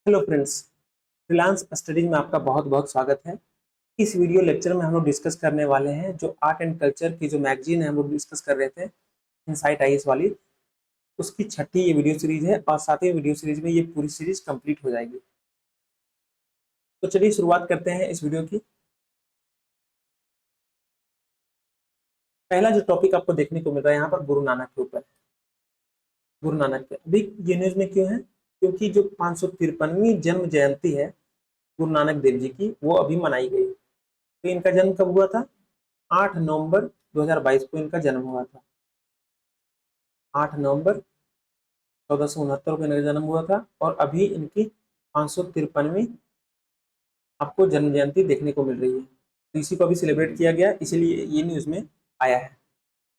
Hello friends, freelance studies में आपका बहुत बहुत स्वागत है। इस वीडियो लेक्चर में हम लोग डिस्कस करने वाले हैं जो आर्ट एंड कल्चर की जो मैगजीन है हम लोग डिस्कस कर रहे थे, इनसाइट आईएएस वाली। उसकी छठी ये वीडियो सीरीज है और सातवीं वीडियो सीरीज में ये पूरी सीरीज कंप्लीट हो जाएगी। तो चलिए शुरुआत करते हैं इस वीडियो की। पहला जो टॉपिक आपको देखने को मिल रहा है यहाँ पर गुरु नानक के ऊपर। गुरु नानक के अभी ये न्यूज में क्यों है? क्योंकि जो 553वीं जन्म जयंती है गुरु नानक देव जी की, वो अभी मनाई गई। तो इनका जन्म कब हुआ था? 8 नवंबर 2022 को इनका जन्म हुआ था। 8 नवंबर 1469 को इनका जन्म हुआ था और अभी इनकी 553वीं आपको जन्म जयंती देखने को मिल रही है। तो इसी को अभी सेलिब्रेट किया गया, इसीलिए ये न्यूज में आया है।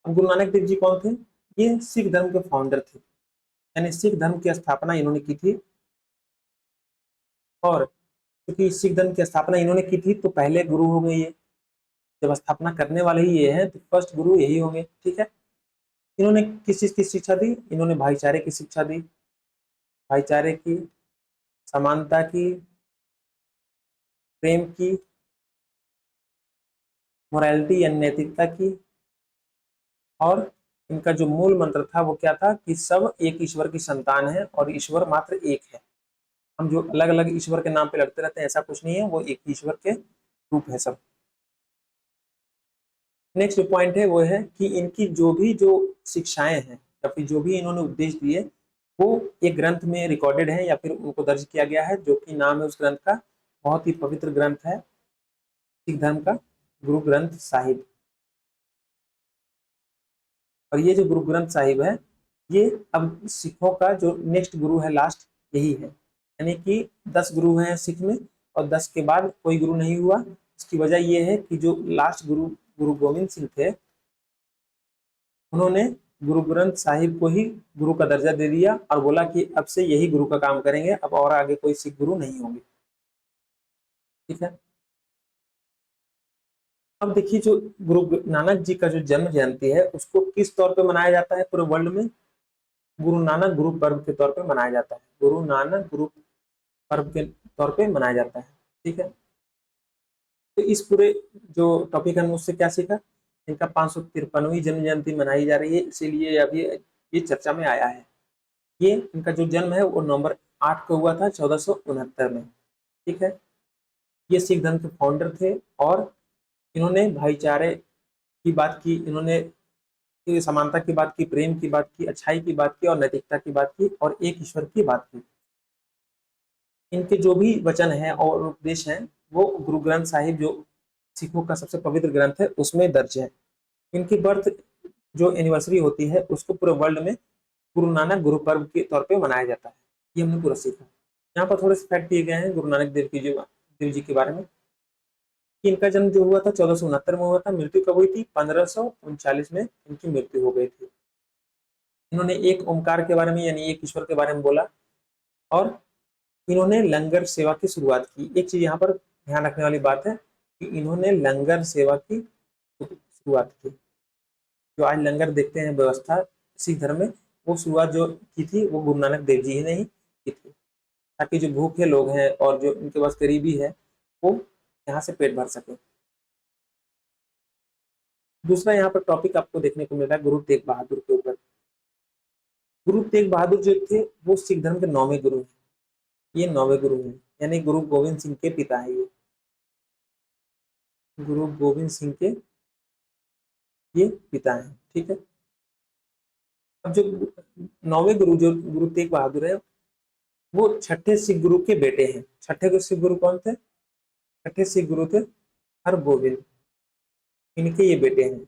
अब गुरु नानक देव जी कौन थे? ये सिख धर्म के फाउंडर थे, यानी सिख धर्म की स्थापना इन्होंने की थी। और क्योंकि सिख धर्म की स्थापना इन्होंने की थी तो पहले गुरु हो गए ये। जब स्थापना करने वाले ही ये हैं तो फर्स्ट गुरु यही होंगे। ठीक है। इन्होंने किस चीज की शिक्षा दी? इन्होंने भाईचारे की शिक्षा दी, भाईचारे की, समानता की, प्रेम की, मोरालिटी यानी नैतिकता की। और इनका जो मूल मंत्र था वो क्या था कि सब एक ईश्वर की संतान है और ईश्वर मात्र एक है। हम जो अलग अलग ईश्वर के नाम पे लड़ते रहते हैं, ऐसा कुछ नहीं है, वो एक ईश्वर के रूप है सब। नेक्स्ट जो पॉइंट है वो है कि इनकी जो शिक्षाएं हैं या फिर जो भी इन्होंने उपदेश दिए वो एक ग्रंथ में रिकॉर्डेड है या फिर उनको दर्ज किया गया है, जो कि नाम है उस ग्रंथ का, बहुत ही पवित्र ग्रंथ है सिख धर्म का, गुरु ग्रंथ साहिब। और ये जो गुरु ग्रंथ साहिब है, ये अब सिखों का जो नेक्स्ट गुरु है, लास्ट यही है। यानी कि 10 गुरु हैं सिख में और 10 के बाद कोई गुरु नहीं हुआ। इसकी वजह ये है कि जो लास्ट गुरु गुरु गोविंद सिंह थे, उन्होंने गुरु ग्रंथ साहिब को ही गुरु का दर्जा दे दिया और बोला कि अब से यही गुरु का काम करेंगे, अब और आगे कोई सिख गुरु नहीं होंगे। ठीक है। अब देखिए, जो गुरु नानक जी का जो जन्म जयंती है उसको किस तौर पे मनाया जाता है पूरे वर्ल्ड में? गुरु नानक गुरु पर्व के तौर पे मनाया जाता है। गुरु नानक गुरु पर्व के तौर पे मनाया जाता है। ठीक है। तो इस पूरे जो टॉपिक है उससे क्या सीखा? इनका 553वीं जन्म जयंती मनाई जा रही है, इसीलिए अभी ये चर्चा में आया है। ये इनका जो जन्म है वो नवंबर 8 को हुआ था 1469 में। ठीक है। ये सिख धर्म के फाउंडर थे और इन्होंने भाईचारे की बात की, इन्होंने समानता की बात की, प्रेम की बात की, अच्छाई की बात की और नैतिकता की बात की और एक ईश्वर की बात की। इनके जो भी वचन हैं और उपदेश हैं वो गुरु ग्रंथ साहिब, जो सिखों का सबसे पवित्र ग्रंथ है, उसमें दर्ज है। इनकी बर्थ जो एनिवर्सरी होती है उसको पूरे वर्ल्ड में गुरु नानक गुरु पर्व के तौर पे मनाया जाता है। ये हमने पूरा सीखा। यहाँ पर थोड़े से फैक्ट दिए गए हैं गुरु नानक देव जी के बारे में। कि इनका जन्म जो हुआ था 1469 में हुआ था। मृत्यु कब हुई थी? 1539 में इनकी मृत्यु हो गई थी। इन्होंने एक ओमकार के बारे में यानी एक ईश्वर के बारे में बोला और इन्होंने लंगर सेवा की शुरुआत की। एक चीज यहाँ पर ध्यान रखने वाली बात है कि इन्होंने लंगर सेवा की शुरुआत की। जो आज लंगर देखते हैं व्यवस्था सिख धर्म में, वो शुरुआत जो की थी वो गुरु नानक देव जी ने ही की थी, ताकि जो भूखे लोग हैं और जो इनके पास गरीबी है वो यहाँ से पेट भर सके। दूसरा यहाँ पर टॉपिक आपको देखने को मिल रहा है गुरु तेग बहादुर के ऊपर। गुरु तेग बहादुर जो थे वो सिख धर्म के 9वें गुरु हैं। ये 9वें गुरु हैं, यानी गुरु गोविंद सिंह के पिता है ये। गुरु गोविंद सिंह के ये पिता हैं। ठीक है। अब जो 9वें गुरु जो गुरु तेग बहादुर है, वो छठे सिख गुरु के बेटे हैं। छठे सिख गुरु कौन थे? छठे सिख गुरु थे हरगोविंद, इनके ये बेटे हैं।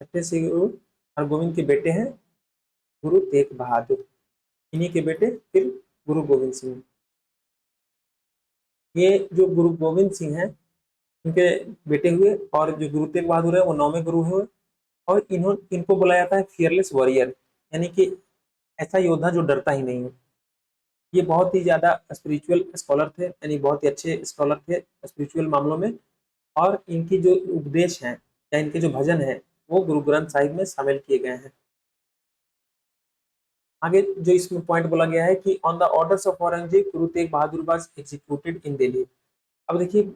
छठे सिख गुरु हरगोविंद के बेटे हैं गुरु तेग बहादुर, इन्हीं के बेटे फिर गुरु गोविंद सिंह। ये जो गुरु गोविंद सिंह हैं इनके बेटे हुए और जो गुरु तेग बहादुर है वो 9वें गुरु हुए। और इनको बुलाया जाता है फियरलेस वॉरियर, यानी कि ऐसा योद्धा जो डरता ही नहीं है। ये बहुत ही ज्यादा स्पिरिचुअल स्कॉलर थे, यानी बहुत ही अच्छे स्कॉलर थे स्पिरिचुअल मामलों में। और इनकी जो उपदेश हैं या इनके जो भजन हैं वो गुरु ग्रंथ साहिब में शामिल किए गए हैं। आगे जो इसमें पॉइंट बोला गया है कि on the orders of Aurangzeb Guru Tegh Bahadur was executed in Delhi. अब देखिए,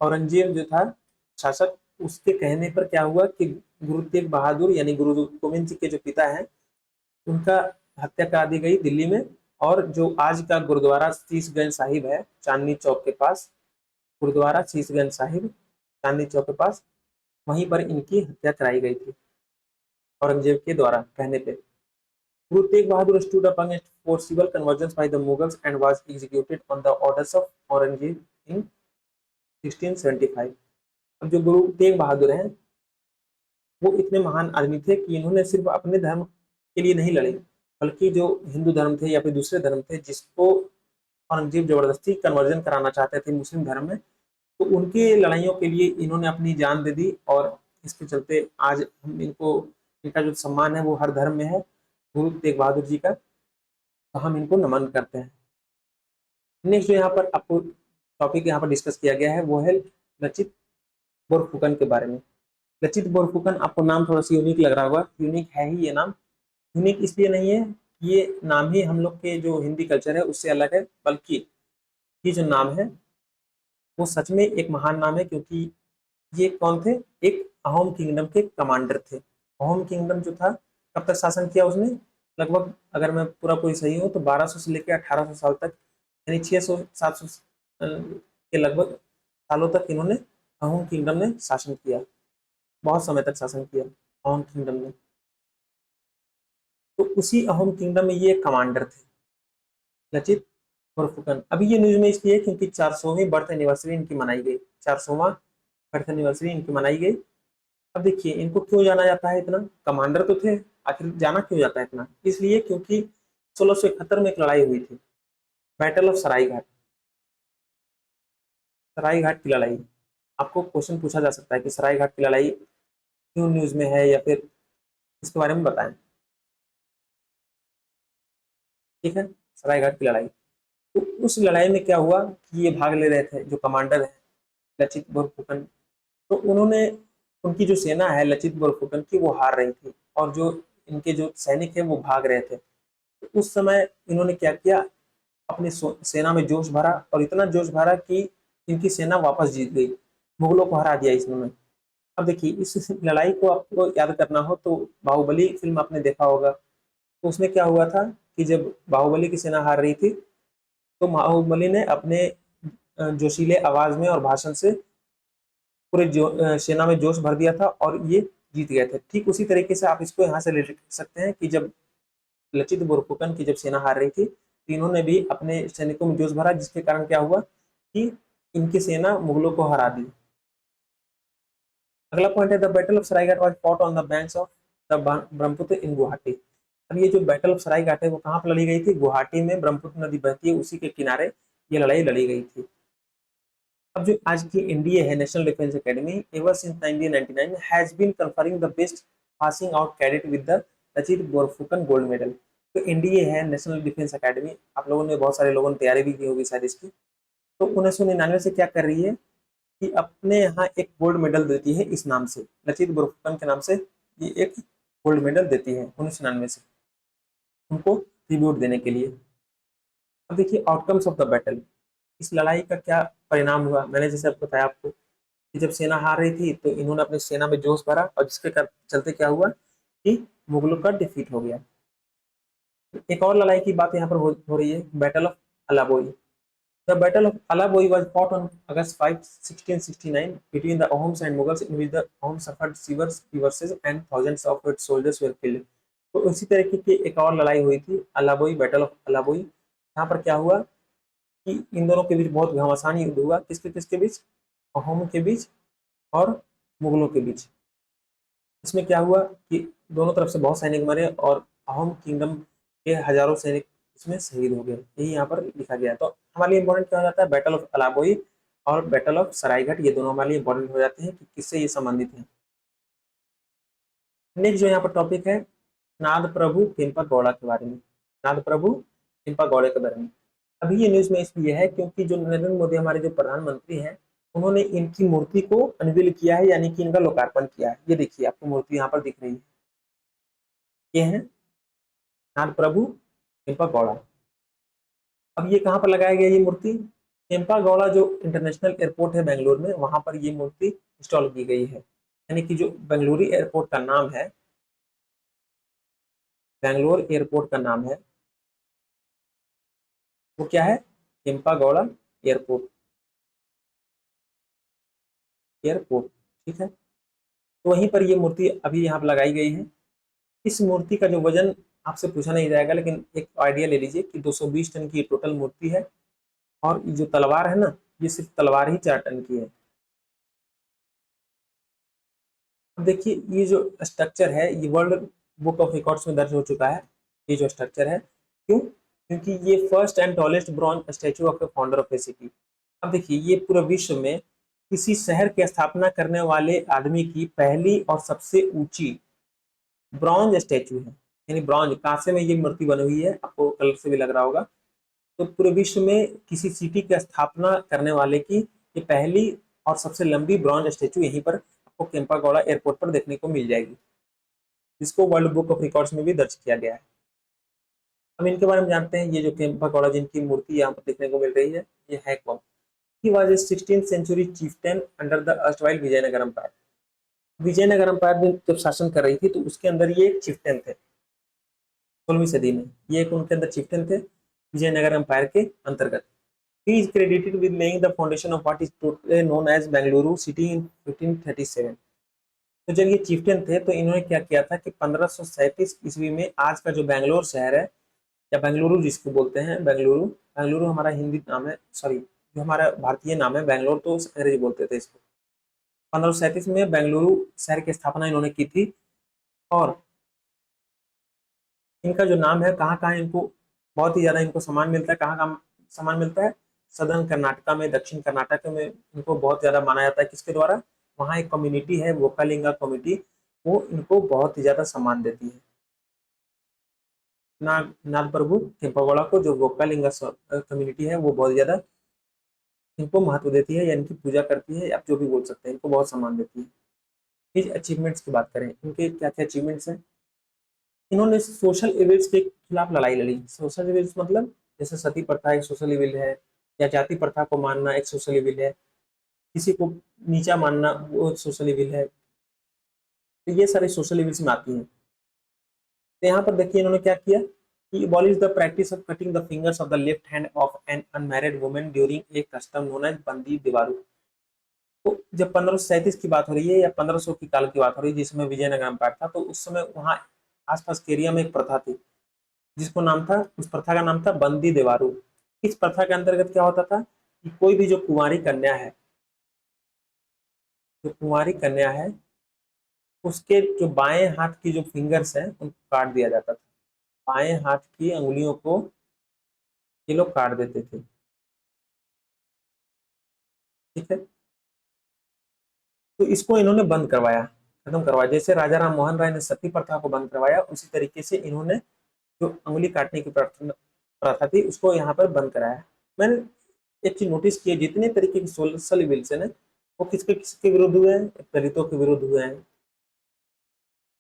औरंगजेब जो था शासक, उसके कहने पर क्या हुआ कि गुरु तेग बहादुर यानी गुरु गोविंद जी के जो पिता हैं, उनका हत्या करा दी गई दिल्ली में। और जो आज का गुरुद्वारा शीशगंज साहिब है चांदनी चौक के पास, गुरुद्वारा शीशगंज साहिब चांदनी चौक के पास, वहीं पर इनकी हत्या कराई गई थी औरंगजेब के द्वारा कहने पे। Guru Tegh Bahadur stood up against forcible conversions by the Mughals and was executed on the orders of Aurangzeb in 1675। अब जो गुरु तेग बहादुर हैं, वो इतने महान आदमी थे कि इन्होंने सिर्फ अपने धर्म के लिए नहीं लड़े, बल्कि जो हिंदू धर्म थे या फिर दूसरे धर्म थे जिसको औरंगजेब जबरदस्ती कन्वर्जन कराना चाहते थे मुस्लिम धर्म में, तो उनके लड़ाइयों के लिए इन्होंने अपनी जान दे दी। और इसके चलते आज हम इनको, इनका जो सम्मान है वो हर धर्म में है, गुरु तेग बहादुर जी का, तो हम इनको नमन करते हैं। नेक्स्ट जो यहाँ पर आपको टॉपिक यहाँ पर डिस्कस किया गया है वो है लचित बोरफुकन के बारे में। लचित बोरफुकन, आपको नाम थोड़ा सा यूनिक लग रहा होगा, यूनिक है ही ये नाम। यूनिक इसलिए नहीं है, ये नाम ही हम लोग के जो हिंदी कल्चर है उससे अलग है, बल्कि ये जो नाम है वो सच में एक महान नाम है। क्योंकि ये कौन थे? एक अहोम किंगडम के कमांडर थे। अहोम किंगडम जो था, कब तक शासन किया उसने? लगभग, अगर मैं पूरा कोई सही हूँ तो 1200 से लेकर 1800 साल तक, यानी 600-700 के लगभग सालों तक इन्होंने, अहोम किंगडम ने शासन किया। बहुत समय तक शासन किया अहोम किंगडम ने। तो उसी अहोम किंगडम में ये कमांडर थे, लचित बोरफुकन। अभी ये न्यूज में इसलिए क्योंकि 400वीं बर्थ एनिवर्सरी इनकी मनाई गई, 400वां बर्थ एनिवर्सरी इनकी मनाई गई। अब देखिए, इनको क्यों जाना जाता है इतना? कमांडर तो थे, आखिर जाना क्यों जाता है इतना? इसलिए क्योंकि 1671 में एक लड़ाई हुई थी, बैटल ऑफ सराय घाट। सराय घाट की लड़ाई, आपको क्वेश्चन पूछा जा सकता है कि सराय घाट की लड़ाई क्यों न्यूज में है, या फिर इसके बारे में बताएं। ठीक है, सराय घाट की लड़ाई। तो उस लड़ाई में क्या हुआ कि ये भाग ले रहे थे, जो कमांडर है लचित बोरफुकन, तो उन्होंने, उनकी जो सेना है लचित बोरफुकन की, वो हार रही थी, और जो इनके जो सैनिक है वो भाग रहे थे। तो उस समय इन्होंने क्या किया, अपनी सेना में जोश भरा, और इतना जोश भरा कि इनकी सेना वापस जीत गई, मुगलों को हरा दिया इसने। अब देखिए, इस लड़ाई को आपको याद करना हो तो बाहुबली फिल्म आपने देखा होगा, तो उसमें क्या हुआ था कि जब बाहुबली की सेना हार रही थी, तो बाहुबली ने अपने जोशीले आवाज में और भाषण से पूरे सेना में जोश भर दिया था, और ये जीत गए थे। ठीक उसी तरीके से आप इसको यहाँ से रिलेट कर सकते हैं कि जब लचित बोरफुकन की जब सेना हार रही थी, तो इन्होंने भी अपने सैनिकों में जोश भरा, जिसके कारण क्या हुआ कि इनकी सेना मुगलों को हरा दी। अगला पॉइंट है the battle of Saraighat was fought on the banks of the Brahmaputra in Guwahati. अब ये जो बैटल ऑफ सरायघाट है वो कहाँ पर लड़ी गई थी? गुवाहाटी में, ब्रह्मपुत्र नदी बहती है उसी के किनारे ये लड़ाई लड़ी गई थी। अब जो आज की एनडीए है, national defence academy, ever since 1999 has been conferring the best passing out cadet with the Lachit Borphukan gold medal. तो एनडीए है, नेशनल डिफेंस एकेडमी, आप लोगों ने, बहुत सारे लोगों ने तैयारी भी की होगी शायद इसकी। तो 1999 से क्या कर रही है कि अपने यहाँ एक गोल्ड मेडल देती है इस नाम से, लचित बोरफुकन के नाम से ये एक गोल्ड मेडल देती है 1999 से, उनको ट्रिब्यूट देने के लिए। अब देखिए आउटकम्स ऑफ द बैटल, इस लड़ाई का क्या परिणाम हुआ। मैंने जैसे आपको बताया आपको कि जब सेना हार रही थी तो इन्होंने अपनी सेना में जोश भरा, और जिसके चलते क्या हुआ कि मुगलों का डिफीट हो गया। एक और लड़ाई की बात यहाँ पर हो रही है, battle of Alaboi. The battle of Alaboi was fought on August 5, 1669 between the Ahoms and Mughals, in which the Ahoms suffered severe reverses and thousands of its soldiers were killed. तो इसी तरीके की एक और लड़ाई हुई थी, अलाबोई, बैटल ऑफ अलाबोई। यहाँ पर क्या हुआ कि इन दोनों के बीच बहुत घमासान युद्ध हुआ। किसके किसके बीच? अहोम के बीच और मुगलों के बीच। इसमें क्या हुआ कि दोनों तरफ से बहुत सैनिक मरे, और अहोम किंगडम के हजारों सैनिक इसमें शहीद हो गए। यही यहाँ पर लिखा गया है। तो हमारे लिए इंपॉर्टेंट क्या हो जाता है? बैटल ऑफ अलाबोई और बैटल ऑफ सरायघाट, ये दोनों हमारे लिए इंपॉर्टेंट हो जाते हैं कि किससे ये संबंधित है। नेक्स्ट जो यहाँ पर टॉपिक है, नाद प्रभु केम्पा गौड़ा के बारे में। नाद प्रभु केम्पा गौड़े के बारे में। अभी ये न्यूज में इसलिए है क्योंकि जो नरेंद्र मोदी हमारे जो प्रधानमंत्री हैं, उन्होंने इनकी मूर्ति को अनवील किया है, यानी कि इनका लोकार्पण किया है। ये देखिए, आपको मूर्ति यहाँ पर दिख रही है, ये है नाथ प्रभु केम्पागौड़ा। अब ये कहाँ पर लगाया गया ये मूर्ति? केम्पागौड़ा जो इंटरनेशनल एयरपोर्ट है बेंगलुरु में, वहां पर ये मूर्ति इंस्टॉल की गई है। यानी कि जो बेंगलुरु एयरपोर्ट का नाम है, बेंगलोर एयरपोर्ट का नाम है वो क्या है? केम्पागौड़ा एयरपोर्ट, एयरपोर्ट। ठीक है, तो वहीं पर ये मूर्ति अभी यहाँ पर लगाई गई है। इस मूर्ति का जो वजन आपसे पूछा नहीं जाएगा, लेकिन एक आइडिया ले लीजिए कि 220 टन की टोटल मूर्ति है। और ये जो तलवार है ना, ये सिर्फ तलवार ही 4 टन की है। अब देखिए ये जो स्ट्रक्चर है ये वर्ल्ड बुक ऑफ रिकॉर्ड्स में दर्ज हो चुका है, ये जो स्ट्रक्चर है। क्यों? क्योंकि ये first and tallest bronze statue of the founder of A city. अब देखिए ये पूरे विश्व में किसी शहर की स्थापना करने वाले आदमी की पहली और सबसे ऊंची ब्रॉन्ज स्टैचू है। यानी ब्रॉन्ज, कांसे में ये मूर्ति बनी हुई है, आपको कलर से भी लग रहा होगा। तो पूरे विश्व में किसी सिटी की स्थापना करने वाले की ये पहली और सबसे लंबी ब्रॉन्ज स्टैचू यहीं पर आपको केम्पागौड़ा एयरपोर्ट पर देखने को मिल जाएगी, जिसको वर्ल्ड बुक ऑफ रिकॉर्ड्स में भी दर्ज किया गया है। अब इनके बारे में जानते हैं। ये जो केम्पागौड़ा जिनकी मूर्ति यहाँ पर देखने को मिल रही है, ये है कौन? He was a 16th century chieftain under the erstwhile Vijayanagara empire. Vijayanagara empire में जब शासन कर रही थी तो उसके अंदर ये एक चिफ्टन थे। 16वीं सदी में ये एक उनके अंदर चिफ्टन थे विजयनगर एम्पायर के अंतर्गत। He is credited with laying the foundation of what is today known as Bengaluru city in 1537। तो जब ये चिफ्टन थे तो इन्होंने क्या किया था कि 1537 ईस्वी में आज का जो बेंगलोर शहर है, या बेंगलुरु जिसको बोलते हैं, बेंगलुरु, बेंगलुरु हमारा हिंदी नाम है, सॉरी जो हमारा भारतीय नाम है, बेंगलोर तो अंग्रेजी बोलते थे इसको। 1537 में बेंगलुरु शहर की स्थापना इन्होंने की थी। और इनका जो नाम है, कहाँ कहाँ इनको बहुत ही ज्यादा इनको सम्मान मिलता है, कहाँ कहाँ सम्मान मिलता है? सदर्न कर्नाटका में, दक्षिण कर्नाटक में इनको बहुत ज्यादा माना जाता है। किसके द्वारा? वहाँ एक कम्युनिटी है वोकालिंगा कम्युनिटी, वो इनको बहुत ही ज्यादा सम्मान देती है। नाग प्रभु केम्पागौड़ा को जो वोकालिंगा कम्युनिटी है वो बहुत ज्यादा इनको महत्व देती है, या इनकी पूजा करती है, आप जो भी बोल सकते हैं, इनको बहुत सम्मान देती है। इस अचीवमेंट्स की बात करें, इनके क्या क्या अचीवमेंट्स हैं? इन्होंने सोशल इविल्स के खिलाफ लड़ाई लड़ी। सोशल इविल्स मतलब जैसे सती प्रथा एक सोशल इविल है, या जाति प्रथा को मानना एक सोशल इविल है, किसी को नीचा मानना वो एक सोशल इविल है। तो ये सारे सोशल इविल्स में आती हैं। तो यहाँ पर देखिए इन्होंने क्या किया कि abolish the practice of cutting the fingers of the left hand of an unmarried woman during a custom known as Bandi Devaru. तो जब 1537 की बात हो रही है या 1500 की काल की बात हो रही है, जिसमें विजयनगर एम्पायर था, तो उस समय वहाँ आसपास के एरिया में एक प्रथा थी जिसको नाम था, उस प्रथा का नाम था बंदी देवारू। इस प्रथा के अंतर्गत क्या होता था कि कोई भी जो कुंवारी कन्या है, जो कुंवारी कन्या है, उसके जो बाएं हाथ की जो फिंगर्स हैं उनको काट दिया जाता था। बाएं हाथ की अंगुलियों को ये लोग काट देते थे। ठीक है, तो इसको इन्होंने बंद करवाया, खत्म करवाया। जैसे राजा राम मोहन राय ने सती प्रथा को बंद करवाया, उसी तरीके से इन्होंने जो अंगुली काटने की प्रथा थी उसको यहाँ पर बंद कराया। मैंने एक चीज नोटिस की है, जितने तरीके के सोशल विल्सन है वो किसके किसके विरुद्ध हुए हैं? दलितों के विरुद्ध हुए हैं।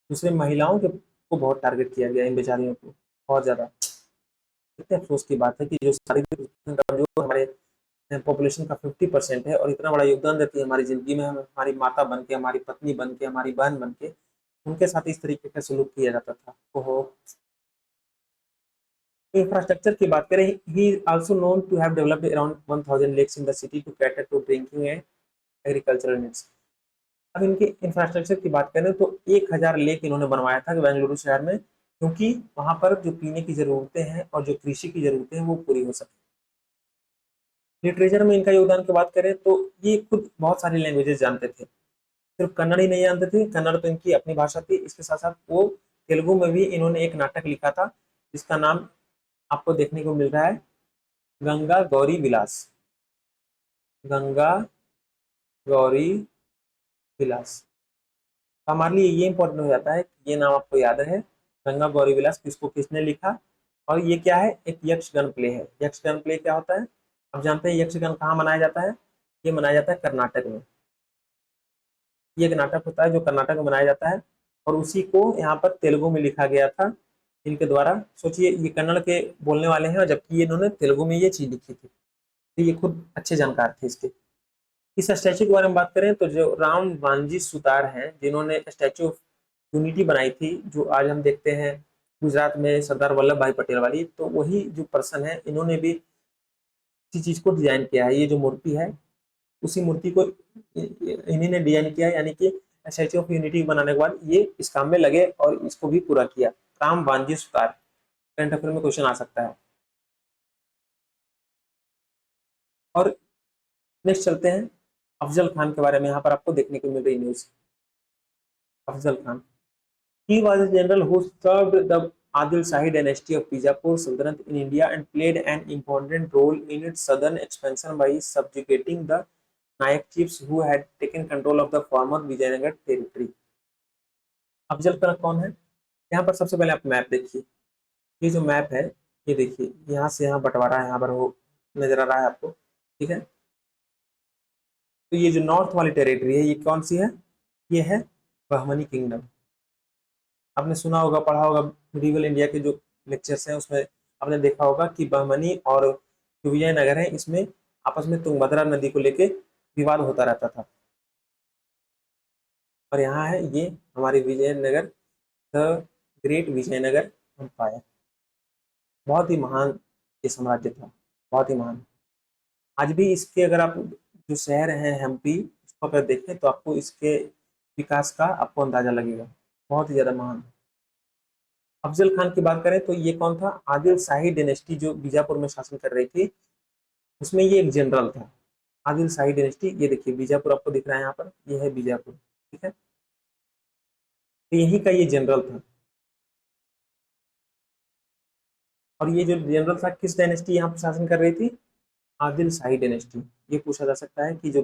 दूसरे महिलाओं के को बहुत टारगेट किया गया इन बेचारियों को, बहुत ज्यादा। कितने अफसोस की बात है कि जो सारी जो हमारे पॉपुलेशन का 50% है और इतना बड़ा योगदान देती है हमारी जिंदगी में, हमारी माता बन के, हमारी पत्नी बन के, हमारी बहन बन के, उनके साथ इस तरीके का सलूक किया जाता था। ओहो। इंफ्रास्ट्रक्चर की बात करें, he also known to have developed around 1000 lakes in the city to cater to drinking and agricultural needs. अब इनके इंफ्रास्ट्रक्चर की बात करें तो 1000 लेक इन्होंने बनवाया था बेंगलुरु शहर में, क्योंकि वहां पर जो पीने की जरूरतें हैं और जो कृषि की जरूरतें हैं वो पूरी हो सके। लिटरेचर में इनका योगदान की बात करें तो ये खुद बहुत सारी लैंग्वेजेस जानते थे, सिर्फ कन्नड़ ही नहीं जानते थे। कन्नड़ तो इनकी अपनी भाषा थी, इसके साथ साथ वो तेलुगु में भी इन्होंने एक नाटक लिखा था जिसका नाम आपको देखने को मिल रहा है गंगा गौरी विलास। गंगा गौरी विलास। हमारे लिए ये इंपॉर्टेंट हो जाता है कि ये नाम आपको याद है, गंगा गौरी विलास किसको किसने लिखा। और ये क्या है? एक यक्षगन प्ले है। यक्षगन प्ले क्या होता है? आप जानते हैं यक्षगन कहाँ मनाया जाता है? ये मनाया जाता है कर्नाटक में। ये एक नाटक होता है जो कर्नाटक में मनाया जाता है, और उसी को यहाँ पर तेलुगु में लिखा गया था इनके द्वारा। सोचिए ये कन्नड़ के बोलने वाले हैं और जबकि इन्होंने तेलुगु में ये चीज लिखी थी, तो ये खुद अच्छे जानकार थे इसके। इस स्टैचू के बारे में बात करें तो जो राम वांजी सुतार हैं, जिन्होंने स्टैचू ऑफ यूनिटी बनाई थी, जो आज हम देखते हैं गुजरात में सरदार वल्लभ भाई पटेल वाली, तो वही जो पर्सन है, इन्होंने भी इसी चीज को डिजाइन किया है। ये जो मूर्ति है उसी मूर्ति को इन्हीं ने डिजाइन किया है, यानी कि स्टैचू ऑफ यूनिटी बनाने के बाद ये इस काम में लगे और इसको भी पूरा किया। राम वांजी सुतार, करंट अफेयर में क्वेश्चन आ सकता है। और नेक्स्ट चलते हैं अफजल खान के बारे में, यहाँ पर आपको देखने को मिल रही news. Afzal Khan, he was a general who served the Adil Shahi dynasty of Bijapur Sultanate in India and played an important role in its southern expansion by subjugating the Nayak chiefs who had taken control of the former Vijayanagar territory. Afzal Khan कौन है? यहाँ पर सबसे पहले आप map देखिए। ये जो मैप है, ये देखिए, यहाँ से यहाँ बंटवारा है, यहाँ पर वो नजर आ रहा है आपको, ठीक है। तो ये जो नॉर्थ वाली टेरिटरी है, ये कौन सी है? ये है बहमनी किंगडम। आपने सुना होगा, पढ़ा होगा, मिडिवल इंडिया के जो लेक्चर्स हैं उसमें आपने देखा होगा कि बहमनी और जो विजयनगर है, इसमें आपस में तुंगभद्रा नदी को लेके विवाद होता रहता था। और यहाँ है ये हमारी Vijayanagara, the great Vijayanagara empire. बहुत ही महान ये साम्राज्य था, बहुत ही महान। आज भी इसके अगर आप जो शहर हैं हम्पी, उसको अगर देखें तो आपको इसके विकास का आपको अंदाजा लगेगा, बहुत ही ज्यादा महान। अफजल खान की बात करें तो ये कौन था? आदिल शाही डायनेस्टी जो बीजापुर में शासन कर रही थी, उसमें ये एक जनरल था। आदिल शाही डायनेस्टी, ये देखिए बीजापुर आपको दिख रहा है यहाँ पर, ये है बीजापुर, ठीक है। तो यही का ये जनरल था। और ये जो जनरल था किस डायनेस्टी यहाँ पर शासन कर रही थी? आदिल शाही डायनेस्टी। ये पूछा जा सकता है कि जो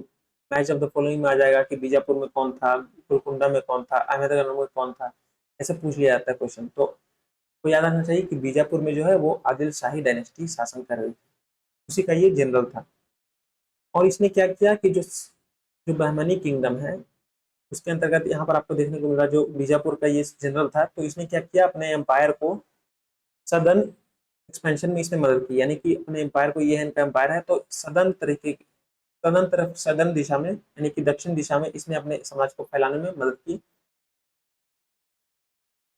मैच ऑफ द फॉलोइंग में आ जाएगा कि बीजापुर में कौन था, गोलकुंडा में कौन था, अहमदनगर में कौन था, ऐसे पूछ लिया जाता है क्वेश्चन। तो आपको याद रखना चाहिए कि बीजापुर में जो है वो आदिल शाही डायनेस्टी शासन कर रही थी, उसी का ये जनरल था। और इसने क्या किया कि जो जो बहमनी किंगडम है उसके अंतर्गत यहाँ पर आपको देखने को मिला, जो बीजापुर का ये जनरल था, तो इसने क्या किया, अपने एम्पायर को सदर्न एक्सपेंशन में इसने मदद की। यानी कि अपने एम्पायर को, ये इनका एम्पायर है, तो सदर्न तरीके, सदर्न तरफ, सदर्न दिशा में यानी कि दक्षिण दिशा में इसने अपने समाज को फैलाने में मदद की।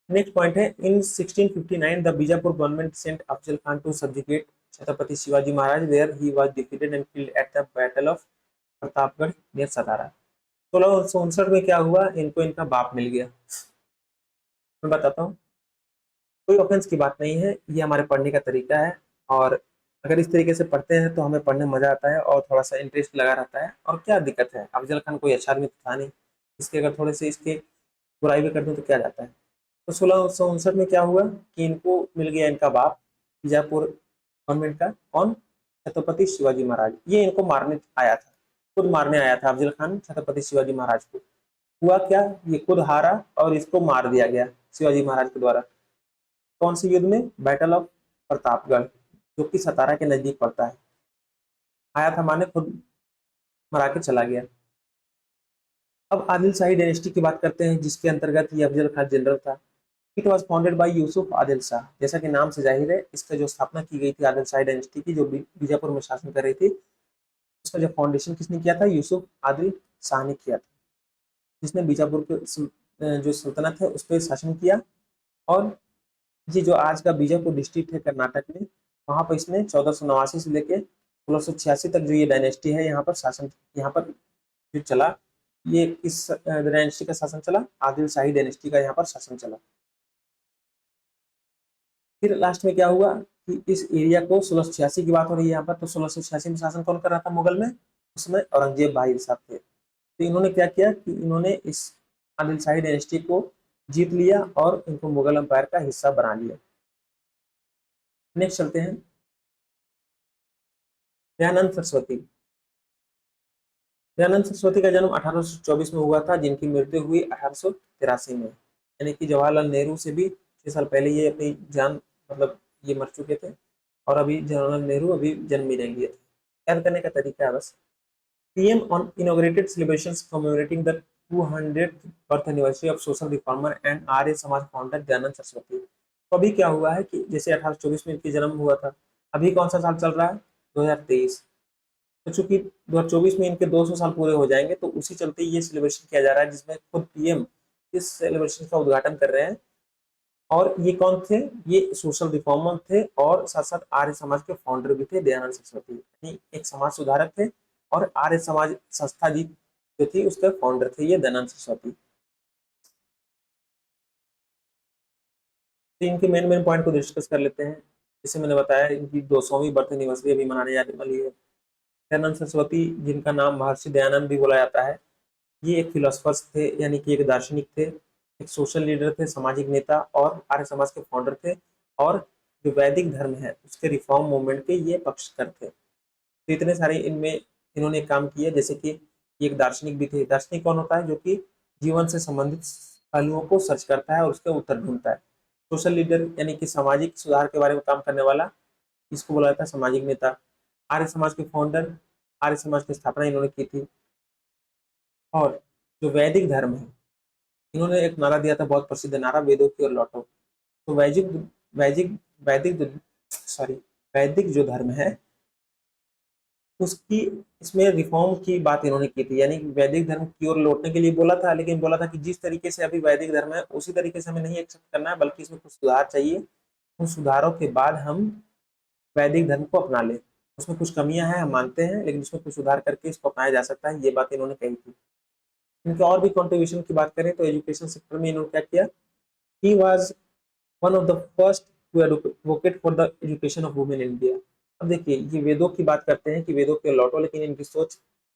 नेक्स्ट पॉइंट है, in 1659 the Bijapur government sent Afzal Khan to subjugate Chhatrapati Shivaji Maharaj, where he was defeated and killed at the battle of Pratapgarh near Satara. 1659 में क्या हुआ, इनको इनका बाप मिल गया। मैं बताता हूँ, कोई ऑफेंस की बात नहीं है, ये हमारे पढ़ने का तरीका है। और अगर इस तरीके से पढ़ते हैं तो हमें पढ़ने में मजा आता है और थोड़ा सा इंटरेस्ट लगा रहता है। और क्या दिक्कत है, अफजल खान कोई अच्छा आदमी था नहीं, इसके अगर थोड़े से इसके बुराई भी कर दूं तो क्या जाता है। तो 1659 में क्या हुआ कि इनको मिल गया इनका बाप बीजापुर गवर्नमेंट का, कौन? छत्रपति शिवाजी महाराज। ये इनको मारने आया था, खुद मारने आया था अफजल खान छत्रपति शिवाजी महाराज को। हुआ क्या, ये खुद हारा और इसको मार दिया गया शिवाजी महाराज के द्वारा। कौन सी युद्ध में? बैटल ऑफ प्रतापगढ़, जो कि सतारा के नजदीक पड़ता है। आया था माने खुद मरा के चला गया। अब आदिल शाही डायनेस्टी की बात करते हैं, जिसके अंतर्गत ये अफजल खान जनरल था। It was founded by Yusuf Adil Shah. जैसा कि नाम से जाहिर है, इसका जो स्थापना की गई थी आदिल शाही डायनेस्टी की, जो बीजापुर में शासन कर रही थी, उसका जो फाउंडेशन किसने किया था? यूसुफ आदिल शाह ने किया था, जिसने बीजापुर के जो सल्तनत है उस पर शासन किया। और ये जो आज का बीजापुर डिस्ट्रिक्ट है कर्नाटक में, वहां पर इसने 1489 से लेके 1686 तक जो ये डायनेस्टी है यहाँ पर शासन, यहाँ पर जो चला, ये किस डायनेस्टी का शासन चला? आदिल शाही डायनेस्टी का यहाँ पर शासन चला। फिर लास्ट में क्या हुआ कि इस एरिया को 1686 की बात हो रही है यहाँ पर, तो 1686 में शासन कौन कर रहा था मुगल में? उसमें औरंगजेब भाई साहब थे। तो इन्होंने क्या किया कि इन्होंने इस आदिल शाही डायनेस्टी को जीत लिया और इनको मुगल एम्पायर का हिस्सा बना लिया। नेक्स्ट चलते हैं, दयानंद सरस्वती। दयानंद सरस्वती का जन्म 1824 में हुआ था, जिनकी मृत्यु हुई 1883 में। यानी कि जवाहरलाल नेहरू से भी 6 साल पहले ये अपनी जान, मतलब ये मर चुके थे। और अभी जवाहरलाल नेहरू अभी जन्म ही नहीं लिए थे। याद करने का तरीका है बस। PM on inaugurated celebrations commemorating the 200th birth anniversary of social reformer and Arya Samaj founder Dayanand Saraswati. तो अभी क्या हुआ है कि जैसे 1824 में इनकी जन्म हुआ था, अभी कौन सा साल चल रहा है, 2023। तो चूंकि 2024 में इनके 200 साल पूरे हो जाएंगे, तो उसी चलते ये सेलिब्रेशन किया जा रहा है, जिसमें खुद पीएम इस सेलिब्रेशन का उद्घाटन कर रहे हैं। और ये कौन थे, ये सोशल रिफॉर्मर थे और साथ साथ आर्य समाज के फाउंडर भी थे, दयानंद सरस्वती, यानी एक समाज सुधारक थे और आर्य समाज संस्था जी जो थी उसके फाउंडर थे ये दयानंद सरस्वती। तो इनके मेन मेन पॉइंट को डिस्कस कर लेते हैं। जैसे मैंने बताया, इनकी 200वीं बर्थ एनिवर्सरी अभी मनाने जाने वाली है। दयानंद सरस्वती, जिनका नाम महर्षि दयानंद भी बोला जाता है, ये एक फिलोसफर्स थे, यानी कि एक दार्शनिक थे, एक सोशल लीडर थे, सामाजिक नेता और आर्य समाज के फाउंडर थे। और जो वैदिक धर्म है उसके रिफॉर्म मूवमेंट के ये पक्षकर थे। तो इतने सारे इनमें इन्होंने काम किए। जैसे कि एक दार्शनिक भी थे। दार्शनिक कौन होता है, जो कि जीवन से संबंधित पहलुओं को सर्च करता है और उसके उत्तर ढूंढता है। सोशल लीडर यानी कि सामाजिक सुधार के बारे में काम करने वाला, इसको बोला जाता है सामाजिक नेता। आर्य समाज के फाउंडर, आर्य समाज की स्थापना इन्होंने की थी। और जो वैदिक धर्म है, इन्होंने एक नारा दिया था, बहुत प्रसिद्ध नारा, वेदों की ओर लौटो। तो वैदिक वैदिक वैदिक सॉरी वैदिक जो धर्म है उसकी, इसमें रिफॉर्म की बात इन्होंने की थी, यानी वैदिक धर्म की ओर लौटने के लिए बोला था, लेकिन बोला था कि जिस तरीके से अभी वैदिक धर्म है उसी तरीके से हमें नहीं एक्सेप्ट करना है, बल्कि इसमें कुछ सुधार चाहिए। उन सुधारों के बाद हम वैदिक धर्म को अपना लें। उसमें कुछ कमियां हैं हम मानते हैं, लेकिन उसमें कुछ सुधार करके इसको अपनाया जा सकता है, ये बात इन्होंने कही थी। इनके और भी कॉन्ट्रीब्यूशन की बात करें तो एजुकेशन सेक्टर में इन्होंने क्या किया, he was one of the first to advocate for the education of women in India. अब देखिए, ये वेदों की बात करते हैं कि वेदों के लौटो, लेकिन इनकी सोच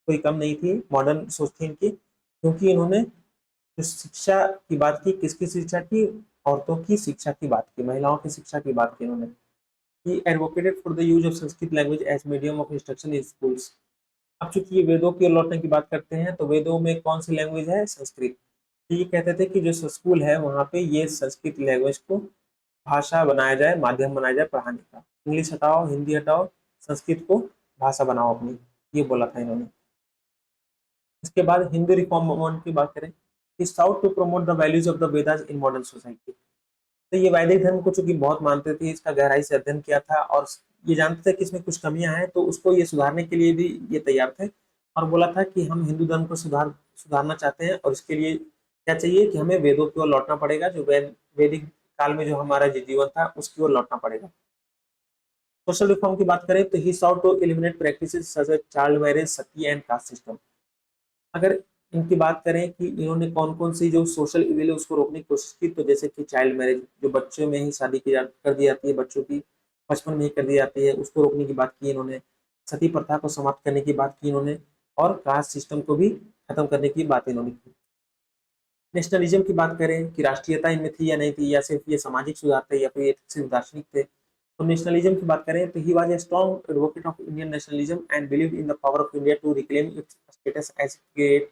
कोई कम नहीं थी, मॉडर्न सोच थी इनकी, क्योंकि इन्होंने जो शिक्षा की बात की, किसकी शिक्षा की, औरतों की शिक्षा की बात की, महिलाओं की शिक्षा की बात की इन्होंने। He advocated for the use of Sanskrit language as medium of instruction in schools। अब चूंकि ये वेदों की लौटने की बात करते हैं, तो वेदों में कौन सी लैंग्वेज है, संस्कृत। तो ये कहते थे कि जो स्कूल है वहाँ पे ये संस्कृत लैंग्वेज को भाषा बनाया जाए, माध्यम बनाया जाए पढ़ाने का। इंग्लिश हटाओ, हिंदी हटाओ, संस्कृत को भाषा बनाओ अपनी, ये बोला था इन्होंने। इसके बाद हिंदू रिफॉर्म मूवमेंट की बात करें, he sought to promote the values of the Vedas in modern society. तो ये वैदिक धर्म को चूंकि बहुत मानते थे, इसका गहराई से अध्ययन किया था और ये जानते थे कि इसमें कुछ कमियां हैं, तो उसको ये सुधारने के लिए भी ये तैयार थे। और बोला था कि हम हिंदू धर्म को सुधारना चाहते हैं, और इसके लिए क्या चाहिए कि हमें वेदों की ओर लौटना पड़ेगा, जो वैदिक काल में जो हमारा जीवन था उसकी ओर लौटना पड़ेगा। सोशल रिफॉर्म की बात करें तो he sought to eliminate practices such as child marriage, sati and caste system. अगर इनकी बात करें कि इन्होंने कौन कौन सी जो सोशल इविल है उसको रोकने की कोशिश की, तो जैसे कि चाइल्ड मैरिज, जो बच्चों में ही शादी कर दी जाती है, बच्चों की बचपन में ही कर दी जाती है, उसको रोकने की बात की इन्होंने। सती प्रथा को समाप्त करने की बात की इन्होंने, और कास्ट सिस्टम को भी खत्म करने की बात इन्होंने की। नेशनलिज्म की बात करें कि राष्ट्रीयता इनमें थी या नहीं थी, या सिर्फ ये सामाजिक सुधार थे, या फिर ये सिर्फ दार्शनिक थे। तो नेशनलिज्म की बात करें तो he was a strong advocate of Indian nationalism and believe in the power of India to reclaim its status as great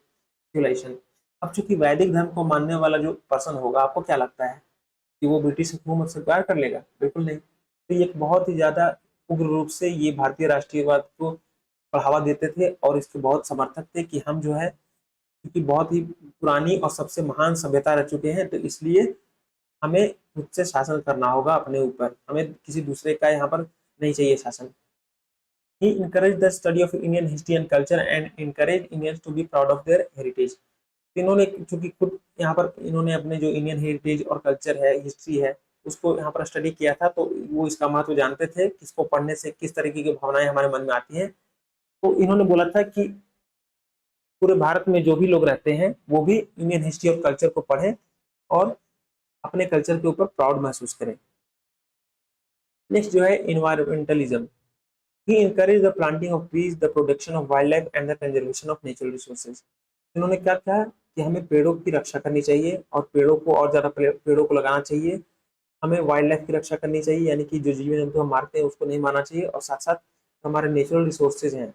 civilisation. अब चूंकि वैदिक धर्म को मानने वाला जो पर्सन होगा, आपको क्या लगता है कि वो ब्रिटिश हुकूमत से प्यार कर लेगा? बिल्कुल नहीं। तो ये एक बहुत ही ज्यादा उग्र रूप से ये भारतीय राष्ट्रीयवाद को बढ़ावा देते थे, और इसके बहुत समर्थक थे कि हम जो है, क्योंकि बहुत ही पुरानी और सबसे महान सभ्यता रह चुके हैं, तो इसलिए हमें खुद से शासन करना होगा अपने ऊपर, हमें किसी दूसरे का यहाँ पर नहीं चाहिए शासन। He encouraged the study of Indian history and culture and encouraged Indians to be proud of their heritage। इन्होंने चूंकि खुद यहाँ पर इन्होंने अपने जो इंडियन हेरिटेज और कल्चर है, हिस्ट्री है, उसको यहाँ पर स्टडी किया था, तो वो इसका महत्व जानते थे, किसको पढ़ने से किस तरीके की भावनाएं हमारे मन में आती हैं। तो इन्होंने बोला था कि पूरे भारत में जो भी लोग रहते हैं वो भी इंडियन हिस्ट्री और कल्चर को पढ़ें और अपने कल्चर के ऊपर प्राउड महसूस करें। नेक्स्ट जो है environmentalism. He encourage the planting of trees, the protection of wild life and the conservation of natural resources. इन्होंने क्या कहा कि हमें पेड़ों की रक्षा करनी चाहिए, और पेड़ों को और ज्यादा पेड़ों को लगाना चाहिए। हमें वाइल्ड लाइफ की रक्षा करनी चाहिए, यानी कि जो जीव जंतु हम मारते हैं उसको नहीं मारना चाहिए, और साथ साथ हमारे नेचुरल रिसोर्सेज हैं।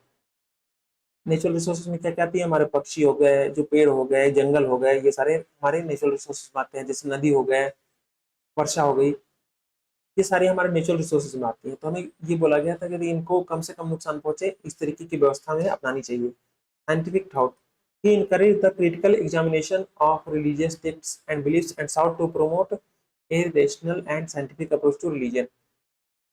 नेचुरल रिसोर्सेज में क्या क्या आती है, हमारे पक्षी हो गए, जो पेड़ हो गए, जंगल हो गए, ये सारे हमारे नेचुरल रिसोर्सेज में आते हैं। जैसे नदी हो गए, वर्षा हो गई, ये सारी हमारे नेचुरल रिसोर्सेज में आती है। तो हमें ये बोला गया था कि इनको कम से कम नुकसान पहुंचे, इस तरीके की व्यवस्था हमें अपनानी चाहिए। Scientific thought. He encouraged the critical examination of religious texts and beliefs and sought to promote a rational and scientific approach to religion.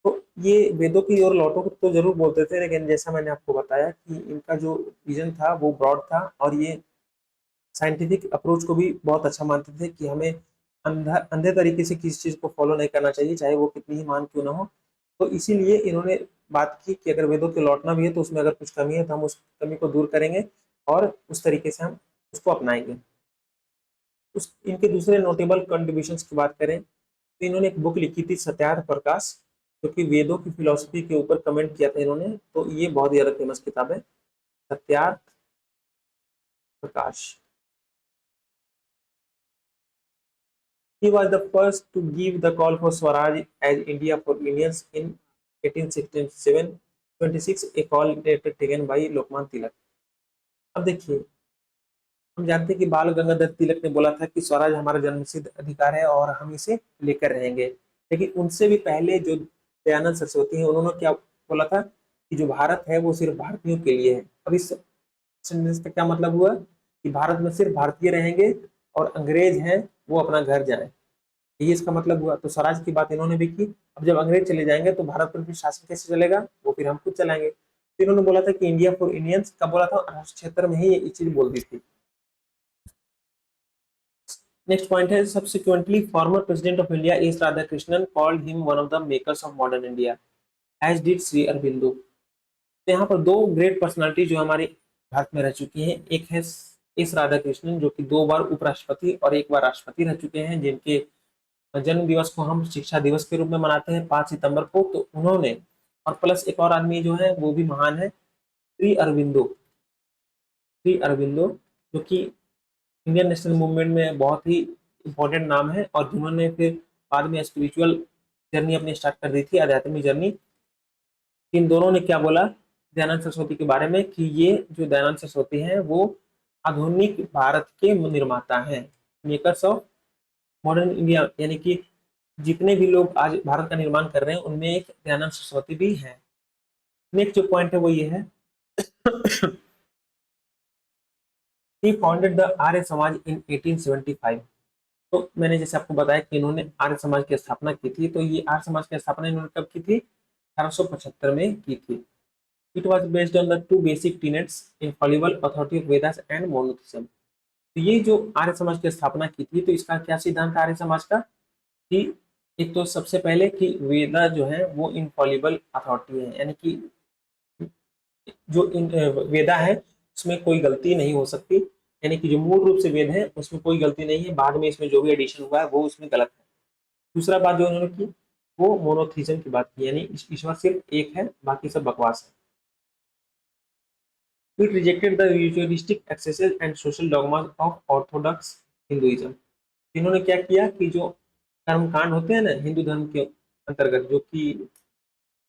तो ये वेदों की ओर लौटो तो जरूर बोलते थे, लेकिन जैसा मैंने आपको बताया कि इनका जो विजन था वो ब्रॉड था, और ये साइंटिफिक अप्रोच को भी बहुत अच्छा मानते थे कि हमें अंधे तरीके से किसी चीज को फॉलो नहीं करना चाहिए, चाहे वो कितनी ही मान क्यों ना हो। तो इसीलिए इन्होंने बात की कि अगर वेदों के लौटना भी है तो उसमें अगर कुछ कमी है तो हम उस कमी को दूर करेंगे और उस तरीके से हम उसको अपनाएंगे। उस इनके दूसरे नोटेबल कंट्रीब्यूशंस की बात करें तो इन्होंने एक बुक लिखी थी सत्यार्थ प्रकाश, जो कि वेदों की फिलोसफी के ऊपर कमेंट किया था इन्होंने, तो ये बहुत ज्यादा फेमस किताब है, Satyarth Prakash. He was the first to give the call for Swaraj as India for Indians in 1867, 26, a call later taken by लोकमान तिलक। अब देखिए, हम जानते हैं कि बाल गंगाधर तिलक ने बोला था कि स्वराज हमारा जन्मसिद्ध अधिकार है और हम इसे लेकर रहेंगे, लेकिन उनसे भी पहले जो दयानंद सरस्वती हैं उन्होंने क्या बोला था कि जो भारत है वो सिर्फ भारतीयों के लिए है। अब इस सेंटेंस का क्या मतलब हुआ कि भारत में सिर्फ भारतीय रहेंगे और अंग्रेज हैं वो अपना घर जाएं, ये इसका मतलब हुआ। तो स्वराज की बात इन्होंने भी की। अब जब अंग्रेज चले जाएंगे तो भारत पर फिर शासन कैसे चलेगा, वो फिर हम खुद चलाएंगे। तो इन्होंने बोला था कि इंडिया फॉर इंडियंस का बोला था, 1876 में ही ये चीज बोल दी थी। नेक्स्ट पॉइंट है, subsequently former president of India S Radhakrishnan called him one of the makers of modern India as did Shri Aurobindo. तो यहाँ पर दो ग्रेट पर्सनालिटी जो हमारे भारत में रह चुकी हैं, एक है एस राधाकृष्णन जो कि 2 बार उपराष्ट्रपति और 1 बार राष्ट्रपति रह चुके हैं, जिनके जन्म दिवस को हम शिक्षा दिवस के रूप में मनाते हैं 5 सितंबर को। तो उन्होंने, और प्लस एक और आदमी जो है वो भी महान है, श्री अरविंदो। श्री अरविंदो जो कि इंडियन नेशनल मूवमेंट में बहुत ही इंपॉर्टेंट नाम है, और जिन्होंने फिर बाद में स्पिरिचुअल जर्नी अपनी स्टार्ट कर दी थी, आध्यात्मिक जर्नी। इन दोनों ने क्या बोला दयानंद सरस्वती के बारे में कि ये जो दयानंद सरस्वती हैं वो आधुनिक भारत के निर्माता हैं, मेकर्स ऑफ मॉडर्न इंडिया, यानी कि जितने भी लोग आज भारत का निर्माण कर रहे हैं उनमें एक दयानंद सरस्वती भी है। नेक्स्ट जो पॉइंट है वो ये है, ही फाउंडेड द आर्य समाज इन 1875। तो मैंने जैसे आपको बताया कि इन्होंने आर्य समाज की स्थापना की थी, तो ये आर्य समाज की स्थापना इन्होंने कब की थी, 1875 में की थी। It was based on the two basic tenets, Infallible authority of Vedas and monotheism. तो ये जो आर्य समाज की स्थापना की थी, तो इसका क्या सिद्धांत था आर्य समाज का कि एक तो सबसे पहले कि वेदा जो है वो इनफॉलिबल अथॉरिटी है, यानी कि जो वेदा है उसमें कोई गलती नहीं हो सकती, यानी कि जो मूल रूप से वेद है उसमें कोई गलती नहीं है, बाद में इसमें जो भी एडिशन हुआ है वो उसमें गलत है। दूसरा बात जो उन्होंने की वो मोनोथीजम की बात की, यानी ईश्वर सिर्फ एक है बाकी सब बकवास है। It rejected the ritualistic excesses and social dogmas of orthodox Hinduism। इन्होंने क्या किया कि जो कर्म कांड होते हैं ना हिंदू धर्म के अंतर्गत, जो कि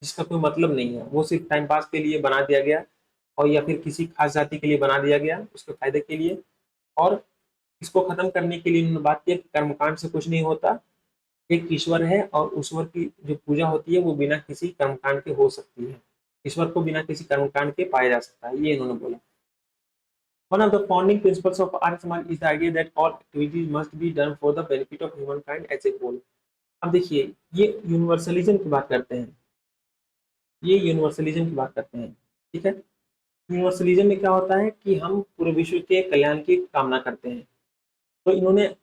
जिसका कोई मतलब नहीं है, वो सिर्फ टाइम पास के लिए बना दिया गया, और या फिर किसी खास जाति के लिए बना दिया गया उसके फायदे के लिए। और इसको खत्म करने के लिए उन्होंने बात की कि कर्मकांड से कुछ नहीं होता, एक ईश्वर है और ईश्वर की जो पूजा होती है वो बिना किसी कर्मकांड के हो सकती है, ईश्वर को बिना किसी कर्मकांड के पाया जा सकता है, ये इन्होंने बोला। One of the founding principles of Arya Samaj is the idea that all activities must be done for the benefit of humankind as a whole। अब देखिए, ये यूनिवर्सलिज्म की बात करते हैं, ये यूनिवर्सलिज्म की बात करते हैं, ठीक है। यूनिवर्सलिज्म में क्या होता है कि हम पूरे विश्व के कल्याण की कामना करते हैं। तो इन्होंने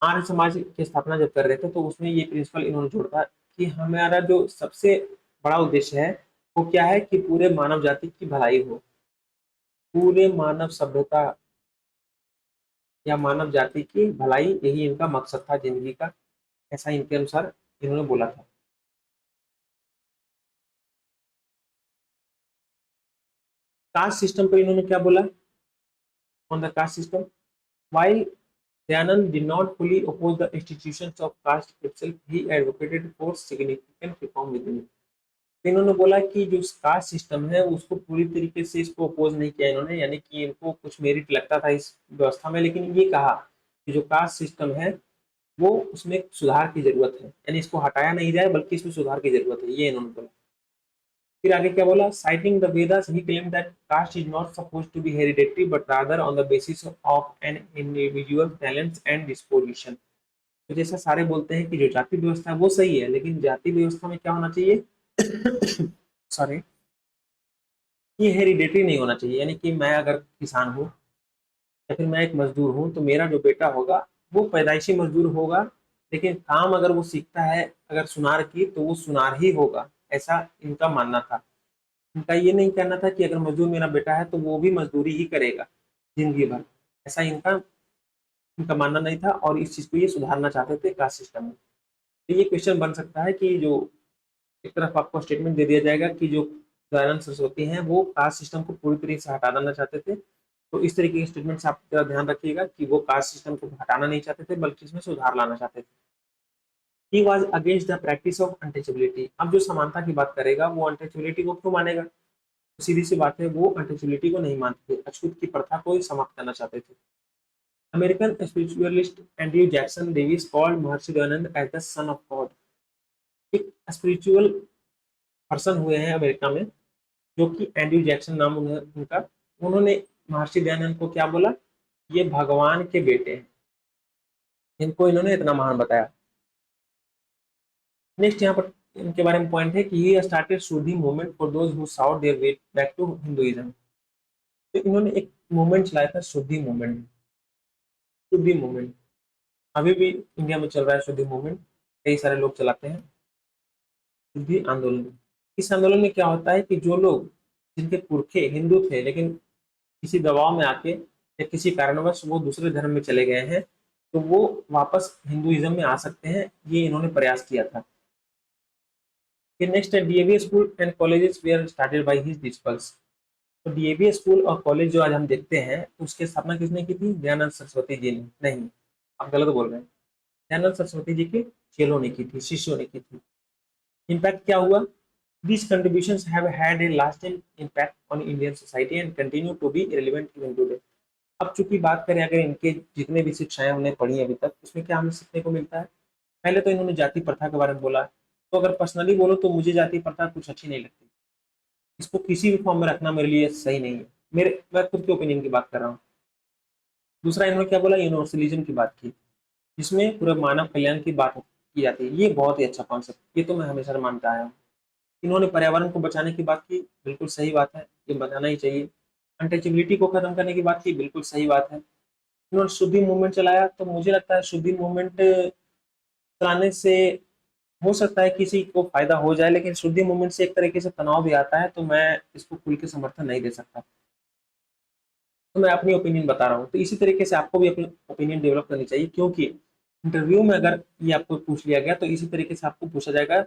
आर्य समाज की स्थापना जब कर रहे थे तो उसमें ये प्रिंसिपल इन्होंने जोड़ा कि हमारा जो सबसे बड़ा उद्देश्य है वो क्या है कि पूरे मानव जाति की भलाई हो, पूरे मानव सभ्यता या मानव जाति की भलाई, यही इनका मकसद था जिंदगी का, ऐसा इनके अनुसार इन्होंने बोला था। कास्ट सिस्टम पर इन्होंने क्या बोला, on the caste system, while Dayanand did not fully oppose the institutions of caste itself, he advocated for significant reform within it। इन्होंने बोला कि जो कास्ट सिस्टम है उसको पूरी तरीके से इसको अपोज नहीं किया इन्होंने, यानी कि इनको कुछ मेरिट लगता था इस व्यवस्था में, लेकिन ये कहा कि जो कास्ट सिस्टम है वो उसमें सुधार की जरूरत है, यानी इसको हटाया नहीं जाए बल्कि इसमें सुधार की जरूरत है, ये इन्होंने बोला। फिर आगे क्या बोला, citing the Vedas he claimed that caste is not supposed to be hereditary but rather on the basis of an individual talents and disposition। तो जैसा सारे बोलते हैं कि जो जाति व्यवस्था है वो सही है, लेकिन जाति व्यवस्था में क्या होना चाहिए सॉरी, ये हेरिडेटरी नहीं होना चाहिए। यानी कि मैं अगर किसान हूँ या फिर मैं एक मजदूर हूँ, तो मेरा जो बेटा होगा वो पैदाइशी मजदूर होगा, लेकिन काम अगर वो सीखता है अगर सुनार की, तो वो सुनार ही होगा। ऐसा इनका मानना था। इनका ये नहीं कहना था कि अगर मजदूर मेरा बेटा है तो वो भी मजदूरी ही करेगा जिंदगी भर। ऐसा इनका इनका मानना नहीं था, और इस चीज को ये सुधारना चाहते थे कास्ट सिस्टम में। तो ये क्वेश्चन बन सकता है कि जो एक तरफ आपको स्टेटमेंट दे दिया जाएगा कि जो दयानंद सरस्वती हैं वो कास्ट सिस्टम को पूरी तरीके से हटा देना चाहते थे। तो इस तरीके के स्टेटमेंट से आप जरा ध्यान रखिएगा कि वो कास्ट सिस्टम को हटाना नहीं चाहते थे, बल्कि इसमें सुधार लाना चाहते थे। He was against the practice of untouchability. अब जो समानता की बात करेगा वो अनटचेबिलिटी को क्यों मानेगा? तो सीधी सी बात है, वो अनटचेबिलिटी को नहीं मानते थे, अछूत की प्रथा को ही समाप्त करना चाहते थे। American spiritualist Andrew Jackson Davis called Maharshi Dayanand as the son of God. एक स्पिरिचुअल पर्सन हुए हैं अमेरिका में जो कि एंड्रयू जैक्सन नाम उनका, उन्होंने महर्षि दयानंद को क्या बोला? ये भगवान के बेटे हैं। इनको इन्होंने इतना महान बताया। नेक्स्ट यहाँ पर इनके बारे में पॉइंट है कि he started Shuddhi movement for those who sought their way back to Hinduism. तो इन्होंने एक मूवमेंट चलाया था, शुद्धि मूवमेंट। शुद्धि मूवमेंट अभी भी इंडिया में चल रहा है। शुद्धि मूवमेंट कई सारे लोग चलाते हैं। शुद्धि आंदोलन, इस आंदोलन में क्या होता है कि जो लोग जिनके पुरखे हिंदू थे लेकिन किसी दबाव में आके या किसी कारणवश वो दूसरे धर्म में चले गए हैं, तो वो वापस हिंदुइज्म में आ सकते हैं, ये इन्होंने प्रयास किया था। फिर नेक्स्ट है DAV school and colleges were started by his disciples. तो डीएवी स्कूल और कॉलेज जो आज हम देखते हैं उसकी स्थापना किसने की थी? दयानंद सरस्वती जी ने नहीं, आप गलत बोल रहे हैं। दयानंद सरस्वती जी के चेलों ने की थी, शिष्यों ने की थी। इम्पैक्ट क्या हुआ? These contributions have had a lasting impact on Indian society and continue to be relevant even today. अब चूंकि बात करें अगर इनके जितने भी शिक्षाएं हमने पढ़ी अभी तक, उसमें क्या हमें सीखने को मिलता है? पहले तो इन्होंने जाति प्रथा के बारे में बोला। तो अगर पर्सनली बोलो तो मुझे जाति प्रथा कुछ अच्छी नहीं लगती। इसको किसी भी फॉर्म में रखना मेरे लिए सही नहीं है। मैं खुद के ओपिनियन की बात कर रहा हूँ। दूसरा इन्होंने क्या बोला? यूनिवर्सलिज्म की बात की, जिसमें पूरे मानव कल्याण की बात की जाती है। ये बहुत ही अच्छा कॉन्सेप्ट, ये तो मैं हमेशा मानता आया हूँ। इन्होंने पर्यावरण को बचाने की बात की, बिल्कुल सही बात है, ये बचाना ही चाहिए। अनटचेबिलिटी को खत्म करने की बात की, बिल्कुल सही बात है। इन्होंने शुद्धि मूवमेंट चलाया, तो मुझे लगता है शुद्धि मूवमेंट चलाने से हो सकता है किसी को फायदा हो जाए, लेकिन शुद्धि मूवमेंट से एक तरीके से तनाव भी आता है, तो मैं इसको खुल के समर्थन नहीं दे सकता। तो मैं अपनी ओपिनियन बता रहा हूँ। तो इसी तरीके से आपको भी अपनी ओपिनियन डेवलप करनी चाहिए, क्योंकि इंटरव्यू में अगर ये आपको पूछ लिया गया तो इसी तरीके से आपको पूछा जाएगा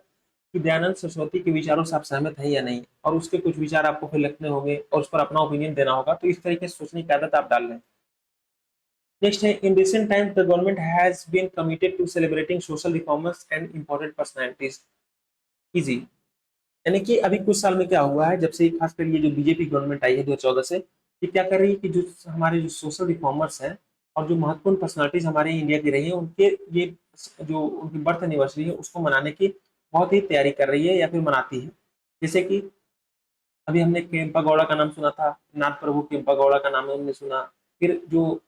कि दयानंद सरस्वती के विचारों से आप सहमत हैं या नहीं, और उसके कुछ विचार आपको फिर लिखने होंगे और उस पर अपना ओपिनियन देना होगा। तो इस तरीके से सोचने की आदत आप डाल लें। नेक्स्ट है in recent times the government has been committed to celebrating social reformers and important personalities. इजी, यानी कि अभी कुछ साल में क्या हुआ है, जब से खासकर ये जो बीजेपी गवर्नमेंट आई है 2014 से, ये क्या कर रही है कि जो हमारे जो सोशल रिफॉर्मर्स हैं और जो महत्वपूर्ण पर्सनालिटीज हमारे इंडिया की रही है, उनके ये जो उनकी बर्थ एनिवर्सरी है उसको मनाने की बहुत ही तैयारी कर रही है या फिर मनाती है। जैसे कि अभी हमने केम्पा गौड़ा का नाम सुना था, नाथ प्रभु केम्पा गौड़ा का नाम हमने सुना। फिर जो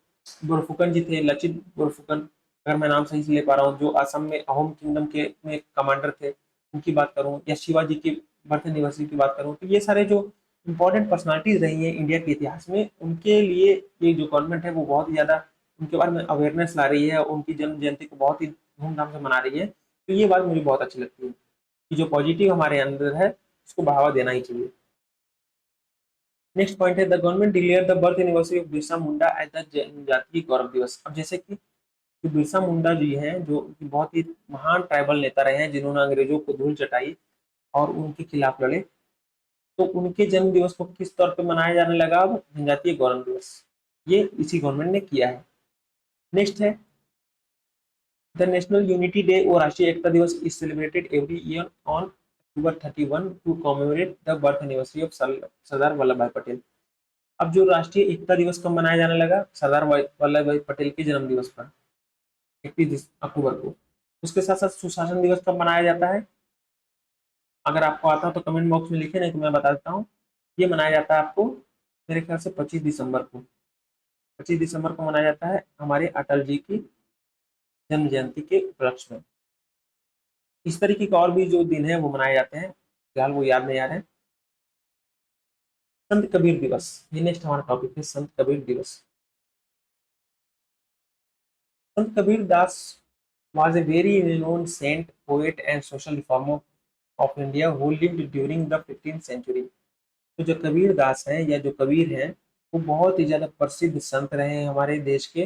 बोरफुकन जी थे, लचित बोरफुकन, अगर मैं नाम सही से ले पा रहा हूँ, जो असम में अहोम किंगडम के में कमांडर थे, उनकी बात करूँ, या शिवाजी की बर्थ एनिवर्सरी की बात करूँ, तो ये सारे जो इंपॉर्टेंट पर्सनालिटीज रही हैं इंडिया के इतिहास में, उनके लिए ये जो गवर्नमेंट है वो बहुत ही ज्यादा उनके बारे में अवेयरनेस ला रही है, उनकी जन्म जयंती को बहुत ही धूमधाम से मना रही है। तो ये बात मुझे बहुत अच्छी लगती है कि जो पॉजिटिव हमारे अंदर है उसको बढ़ावा देना ही चाहिए। नेक्स्ट पॉइंट है the government declare the birth anniversary of Birsa Munda as the Janjatiya Gaurav दिवस। अब जैसे कि जो बिरसा मुंडा जी हैं, जो बहुत ही महान ट्राइबल नेता रहे हैं, जिन्होंने अंग्रेजों को धूल चटाई और उनके खिलाफ लड़े, तो उनके जन्म दिवस को किस तौर पे मनाया जाने लगा? अब जनजातीय गौरव दिवस। ये इसी गवर्नमेंट ने किया है। नेक्स्ट है द नेशनल यूनिटी डे और Rashtriya Ekta Diwas is celebrated every year on October 31 to commemorate the birth anniversary of Sardar Vallabh Bhai Patel. अब जो राष्ट्रीय एकता दिवस कब मनाया जाने लगा? सरदार वल्लभ भाई पटेल के जन्म दिवस पर, 31 अक्टूबर को। उसके साथ साथ सुशासन दिवस कब मनाया जाता है? अगर आपको आता हो तो कमेंट बॉक्स में लिखे, नहीं तो मैं बता देता हूँ। ये मनाया जाता है आपको मेरे ख्याल से 25 दिसंबर को। 25 दिसंबर को मनाया जाता है हमारे अटल जी की जन्म जयंती के उपलक्ष्य में। इस तरीके के और भी जो दिन है वो मनाए जाते हैं, फिलहाल वो याद नहीं आ रहे हैं। संत कबीर दिवस, ये नेक्स्ट हमारा टॉपिक है, संत कबीर दिवस। संत Kabir Das was a very renowned saint, poet and social reformer of India who lived during the 15th century। तो जो कबीर दास हैं या जो कबीर हैं, वो बहुत ही ज्यादा प्रसिद्ध संत रहे हैं हमारे देश के,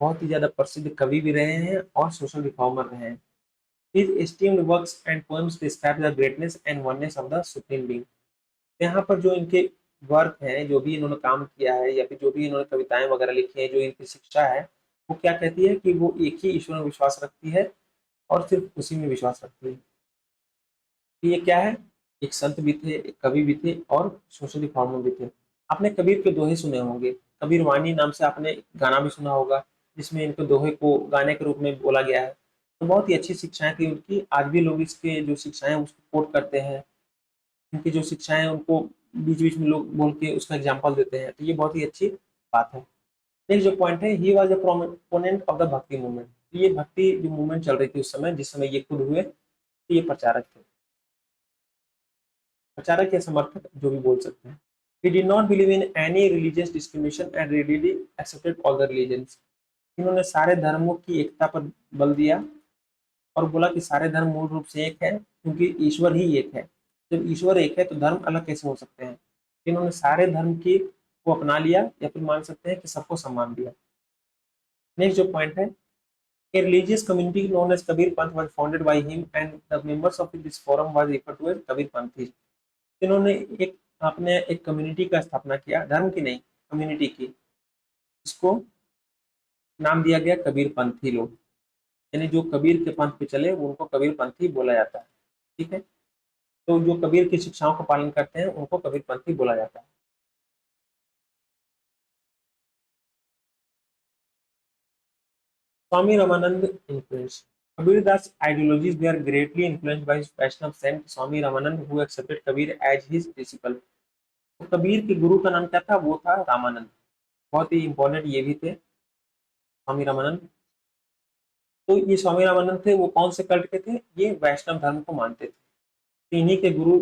बहुत ही ज्यादा प्रसिद्ध कवि भी रहे हैं और सोशल रिफॉर्मर रहे हैं। His esteemed works and poems describe the greatness and oneness of the supreme being। यहाँ पर जो इनके वर्क हैं, जो भी इन्होंने काम किया है या फिर जो भी इन्होंने कविताएं वगैरह लिखी हैं, जो इनकी शिक्षा है, वो क्या कहती है कि वो एक ही ईश्वर में विश्वास रखती है और सिर्फ उसी में विश्वास रखती है। तो ये क्या है, एक संत भी थे, एक कवि भी थे और सोशल रिफॉर्मर भी थे। आपने कबीर के दोहे सुने होंगे, कबीर वाणी नाम से आपने गाना भी सुना होगा, जिसमें इनके दोहे को गाने के रूप में बोला गया है। तो बहुत ही अच्छी शिक्षाएं थी उनकी, आज भी लोग इसके जो शिक्षाएं हैं उसको कोट करते हैं। इनकी जो शिक्षाएं हैं उनको बीच बीच में लोग बोल के उसका एग्जाम्पल देते हैं, तो ये बहुत ही अच्छी बात है। नेक्स्ट जो पॉइंट है, he was A proponent of the भक्ति मूवमेंट। ये भक्ति जो मूवमेंट चल रही थी उस समय, जिस समय ये खुद हुए, तो ये प्रचारक थे, प्रचारक या समर्थक जो भी बोल सकते हैं। He did not believe in any religious discrimination and readily accepted all the religions। इन्होंने सारे धर्मों की एकता पर बल दिया और बोला कि सारे धर्म मूल रूप से एक है, क्योंकि ईश्वर ही एक है। जब ईश्वर एक है तो धर्म अलग कैसे हो सकते हैं। इन्होंने सारे धर्म की को अपना लिया, या फिर मान सकते हैं कि सबको सम्मान दिया। नेक्स्ट जो पॉइंट है, a religious community known as Kabir Panth was founded by him and the members of this forum was referred to as Kabir Panthis। इन्होंने एक अपने एक कम्युनिटी का स्थापना किया, धर्म की नहीं, कम्युनिटी की, इसको नाम दिया गया कबीर पंथी लोग। यानी जो कबीर के पंथ पे चले उनको कबीर पंथी बोला जाता है। ठीक है, तो जो कबीर की शिक्षाओं का पालन करते हैं उनको कबीर पंथी बोला जाता है। Swami Ramanand influence, Kabirdas ideologies were greatly influenced by Vaishnav saint Swami Ramanand who accepted Kabir as his disciple। तो कबीर के गुरु का नाम क्या था, वो था रामानंद। बहुत ही इंपॉर्टेंट ये भी थे स्वामी रामानंद। तो ये स्वामी रामानंद थे, वो कौन से कल्ट के थे, ये वैष्णव धर्म को मानते थे। तो इन्हीं के गुरु,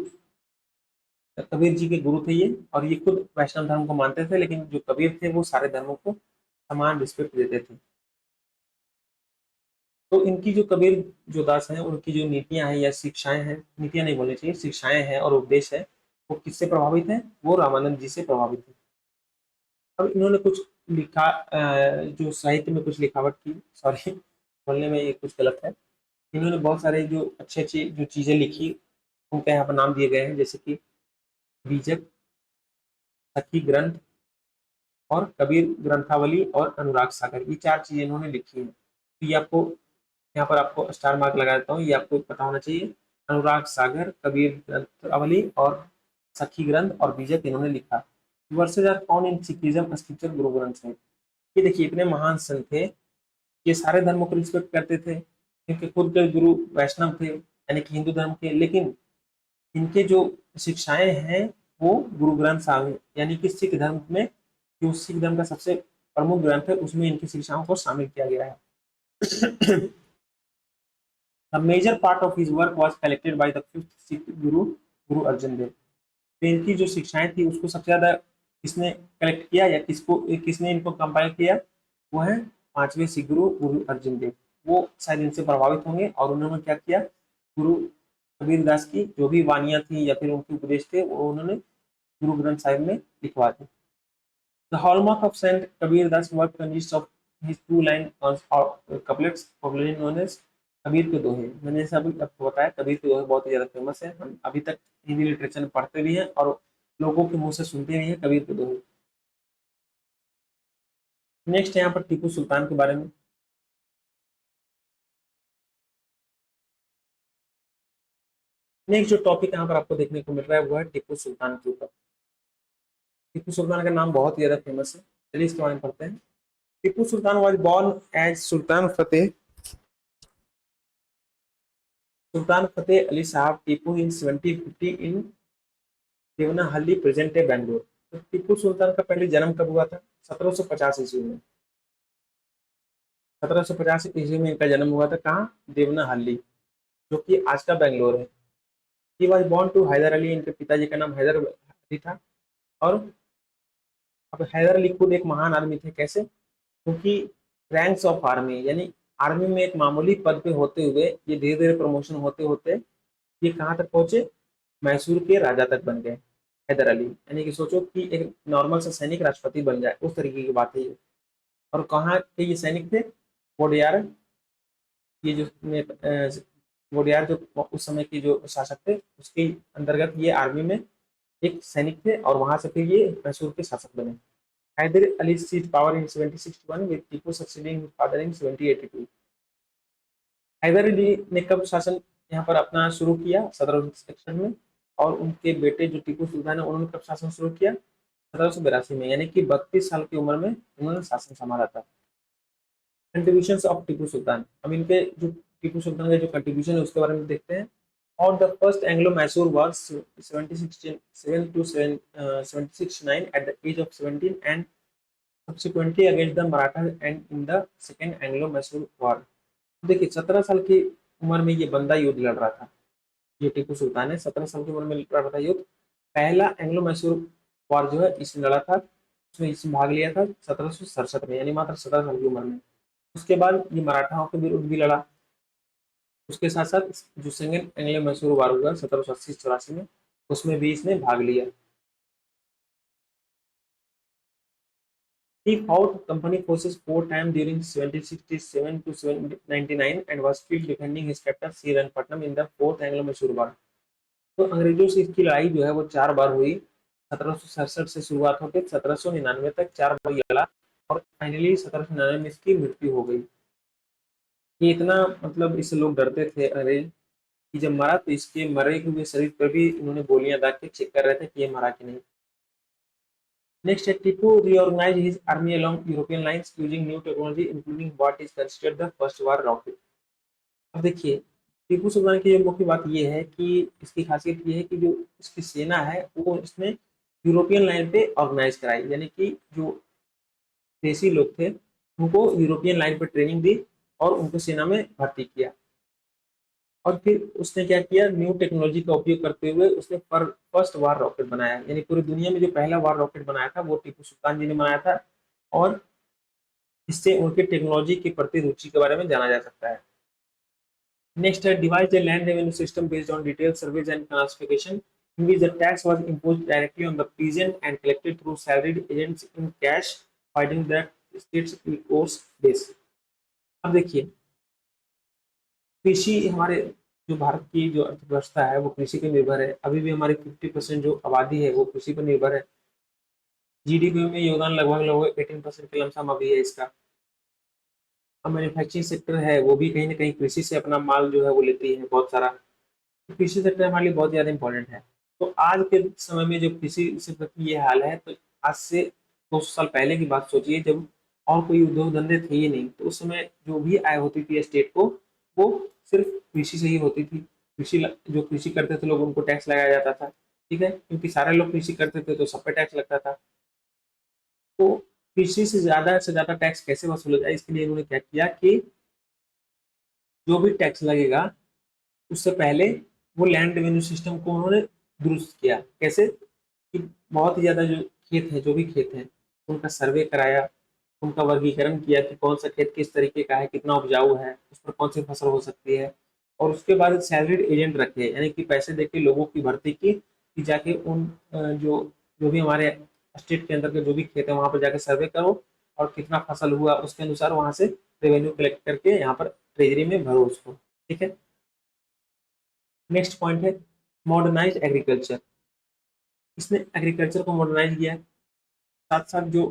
कबीर जी के गुरु थे ये, और ये खुद वैष्णव धर्म को मानते थे, लेकिन जो कबीर थे वो सारे धर्मों को समान रिस्पेक्ट देते थे। तो इनकी जो कबीर जो दास हैं, उनकी जो नीतियां हैं या शिक्षाएं हैं, नीतियां नहीं बोलनी चाहिए, शिक्षाएं हैं और उपदेश है, वो किससे प्रभावित है, वो रामानंद जी से प्रभावित है। अब इन्होंने कुछ लिखा, जो साहित्य में कुछ लिखावट की, सॉरी बोलने में ये कुछ गलत है। इन्होंने बहुत सारे जो अच्छी अच्छी जो चीजें लिखी, उनके यहाँ पर नाम दिए गए हैं, जैसे कि बीजक, सखी ग्रंथ और कबीर ग्रंथावली और अनुराग सागर, ये चार चीजें इन्होंने लिखी हैं। तो ये आपको यहाँ पर आपको स्टार मार्क लगा देता हूँ, ये आपको पता होना चाहिए। अनुराग सागर, कबीर ग्रंथावली और सखी ग्रंथ और बीजक इन्होंने लिखा। Versus are found in Sikhism scripture Guru Granth Sahib. ये देखिए इतने महान संत थे, ये सारे धर्मों को रिस्पेक्ट करते थे, इनके खुद के गुरु वैष्णव थे यानी कि हिंदू धर्म के, लेकिन इनके जो शिक्षाएं हैं वो गुरु ग्रंथ साहिब यानी कि सिख धर्म में, जो सिख धर्म का सबसे प्रमुख ग्रंथ है, उसमें इनकी शिक्षाओं को शामिल किया गया है। A major part of his work was collected by the fifth Sikh Guru, Guru Arjan Dev। तो इनकी जो शिक्षाएं थी उसको सबसे ज्यादा किसने कलेक्ट किया या किसने इनको कंपाइल किया, वो है पांचवें सिख गुरु गुरु अर्जुन देव। वो शायद इनसे प्रभावित होंगे और उन्होंने क्या किया, गुरु कबीर दास की जो भी वानियां थी या फिर उनके उपदेश थे वो उन्होंने गुरु ग्रंथ साहिब में लिखवा दी। The hallmark of Saint Kabir Das work consists of his two-line couplets, popularly known as Kabir के दोहे। मैंने जैसे अभी आपको बताया, कबीर के दोहे बहुत ही ज्यादा फेमस है, हम अभी तक हिंदी लिटरेचर में पढ़ते भी हैं और लोगों के मुंह से सुनते भी हैं कबीर के दोहे। नेक्स्ट यहाँ पर टीपू सुल्तान के बारे में। नेक्स्ट जो टॉपिक यहाँ पर आपको देखने को मिल रहा है वो है टीपू सुल्तान के ऊपर। टीपू सुल्तान का नाम बहुत ही ज्यादा फेमस है, चलिए इसके बारे में पढ़ते हैं। Tipu Sultan was born as सुल्तान फतेह अली साहब टीपू इन 1750 इन देवनाहल्ली प्रेजेंट डे बैंगलोर। तो टीपू सुल्तान का पहले जन्म कब हुआ था, 1750 ईस्वी में। 1750 ईस्वी में इनका जन्म हुआ था। कहाँ? देवनाहल्ली, जो कि आज का बेंगलोर है। He was born to Hyder Ali, इनके पिताजी का नाम हैदर अली था। और अब हैदर अली खुद एक महान आदमी थे। कैसे? क्योंकि रैंक्स ऑफ आर्मी, यानी आर्मी में एक मामूली पद पे होते हुए ये धीरे धीरे प्रमोशन होते होते ये कहाँ तक पहुंचे? मैसूर के राजा तक बन गए हैदर अली। यानी कि सोचो कि एक नॉर्मल सा सैनिक राष्ट्रपति बन जाए, उस तरीके की बात है ये। और कहाँ के ये सैनिक थे? वोडियार, ये जो वोडियार जो उस समय के जो शासक थे उसके अंतर्गत ये आर्मी में एक सैनिक थे, और वहां से फिर ये मैसूर के शासक बने। Hyder Ali seize power in 1761 with Tipu succeeding his father in 1782। Hyder Ali ने कब शासन यहाँ पर अपना शुरू किया? 1761 में। और उनके बेटे जो टीपू सुल्तान है उन्होंने कब शासन शुरू किया? 1782 में, यानी कि 32 साल की उम्र में उन्होंने शासन संभाला था। कंट्रीब्यूशन ऑफ टीपू सुल्तान, अब इनके जो टीपू सुल्तान का जो कंट्रीब्यूशन है उसके बारे में देखते हैं। और the first Anglo Mysore was 1767 to 1769 at the age of 17 and subsequently against the Marathas and in the second Anglo-Mysore war। देखिए 17 साल की उम्र में ये बंदा युद्ध लड़ रहा था। ये टीपू सुल्तान है, 17 साल की उम्र में लड़ रहा था युद्ध। पहला एंग्लो मैसूर वॉर जो है इसने लड़ा था, उसमें इसमें भाग लिया था 1767 में, यानी मात्र 17 साल की उम्र में। उसके बाद ये मराठाओं के विरुद्ध भी लड़ा। उसके साथ साथ जो सेकेंड एंग्लो मैसूर वार हुआ 1780-84 में, उसमें भी इसने भाग लिया। He fought company forces 4 times during 1767 to 1799 and was killed defending his capital Srirangpatnam in the fourth Anglo-Mysore War। तो अंग्रेजों से इसकी लड़ाई जो है वो 4 बार हुई। 1767 से शुरुआत होकर 1799 तक 4 बार लड़ा, और फाइनली 1799 में इसकी मृत्यु हो गई। ये इतना मतलब इससे लोग डरते थे अंग्रेज कि जब मरा तो इसके मरे हुए शरीर पर भी इन्होंने गोलियां दाग के चेक कर रहे थे कि ये मरा कि नहीं। Next, Tipu reorganized his army along European lines using new technology, including what is considered the first war rocket। अब देखिए टीपू सुल्तान की मुख्य बात यह है कि इसकी खासियत यह है कि जो इसकी सेना है वो इसने यूरोपियन लाइन पे ऑर्गेनाइज कराई, यानी कि जो देसी लोग थे उनको यूरोपियन लाइन पर ट्रेनिंग दी और उनको सेना में भर्ती किया। और फिर उसने क्या किया? न्यू टेक्नोलॉजी का उपयोग करते हुए उसने फर्स्ट वार रॉकेट बनाया, यानी पूरी दुनिया में जो पहला वार रॉकेट बनाया था वो टीपू सुल्तान जी ने बनाया था। और इससे उनके टेक्नोलॉजी के प्रति रुचि के बारे में जाना जा सकता है। नेक्स्ट है device the land revenue system based on detail surveys and classification in which the tax was imposed directly on the peasant and collected through salaried agents in cash, fighting the state's recourse base। अब देखिए कृषि हमारे जो भारत की जो अर्थव्यवस्था है वो कृषि पर निर्भर है। अभी भी हमारी 50% जो आबादी है वो कृषि पर निर्भर है। जीडीपी में योगदान लगभग लगभग 18% के लमसम अभी है इसका। अब मैन्युफैक्चरिंग सेक्टर है वो भी कहीं ना कहीं कृषि से अपना माल जो है वो लेती है बहुत सारा। तो कृषि सेक्टर हमारे लिए बहुत ज्यादा इंपॉर्टेंट है। तो आज के समय में जो कृषि सेक्टर की ये हाल है, तो आज से 200 साल पहले की बात सोचिए जब और कोई उद्योग धंधे थे ही नहीं, तो उस समय जो भी आय होती थी स्टेट को वो सिर्फ कृषि से ही होती थी। कृषि जो कृषि करते थे लोग उनको टैक्स लगाया जाता था, ठीक है, क्योंकि सारे लोग कृषि करते थे तो सब पे टैक्स लगता था। तो कृषि से ज्यादा टैक्स कैसे वसूला जाए, इसके लिए उन्होंने क्या किया कि जो भी टैक्स लगेगा उससे पहले वो लैंड रेवेन्यू सिस्टम को उन्होंने दुरुस्त किया। कैसे? कि बहुत ही ज्यादा जो खेत है, जो भी खेत है उनका सर्वे कराया, उनका वर्गीकरण किया कि कौन सा खेत किस तरीके का है, कितना उपजाऊ है, उस पर कौन सी फसल हो सकती है। और उसके बाद सैलरीड एजेंट रखे, यानी कि पैसे देके लोगों की भर्ती की कि जाके उन जो जो भी हमारे स्टेट के अंदर के जो भी खेत है वहां पर जाके सर्वे करो, और कितना फसल हुआ उसके अनुसार वहां से रेवेन्यू कलेक्ट करके यहाँ पर ट्रेजरी में भरो उसको। ठीक है। नेक्स्ट पॉइंट है मॉडर्नाइज एग्रीकल्चर। इसने एग्रीकल्चर को मॉडर्नाइज किया है। साथ साथ जो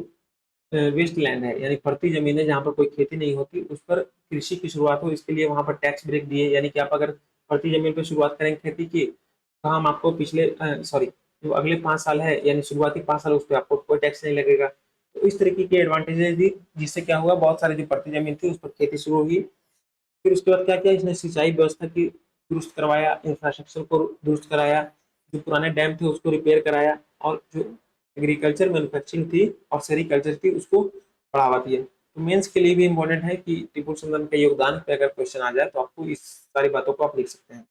वेस्ट लैंड है यानी पड़ती जमीन है जहाँ पर कोई खेती नहीं होती उस पर कृषि की शुरुआत हो, इसके लिए वहां पर टैक्स ब्रेक दिए, यानी कि आप अगर पड़ती जमीन पर शुरुआत करेंगे खेती की तो हम आपको पिछले सॉरी जो अगले 5 साल है यानी शुरुआती 5 साल उस पर आपको कोई टैक्स नहीं लगेगा। तो इस तरीके की एडवांटेजेस दी, जिससे क्या हुआ बहुत सारी जो पड़ती जमीन थी उस पर खेती शुरू हुई। फिर उसके बाद क्या किया इसने? सिंचाई व्यवस्था की दुरुस्त करवाया, इंफ्रास्ट्रक्चर को दुरुस्त कराया, जो पुराने डैम थे उसको रिपेयर कराया, और जो एग्रीकल्चर मैन्युफैक्चरिंग थी और सेरिकल्चर थी उसको बढ़ावा दिया। तो मेंस के लिए भी इम्पोर्टेंट है कि टीपू सुल्तान का योगदान पे अगर क्वेश्चन आ जाए तो आपको इस सारी बातों को आप लिख सकते हैं।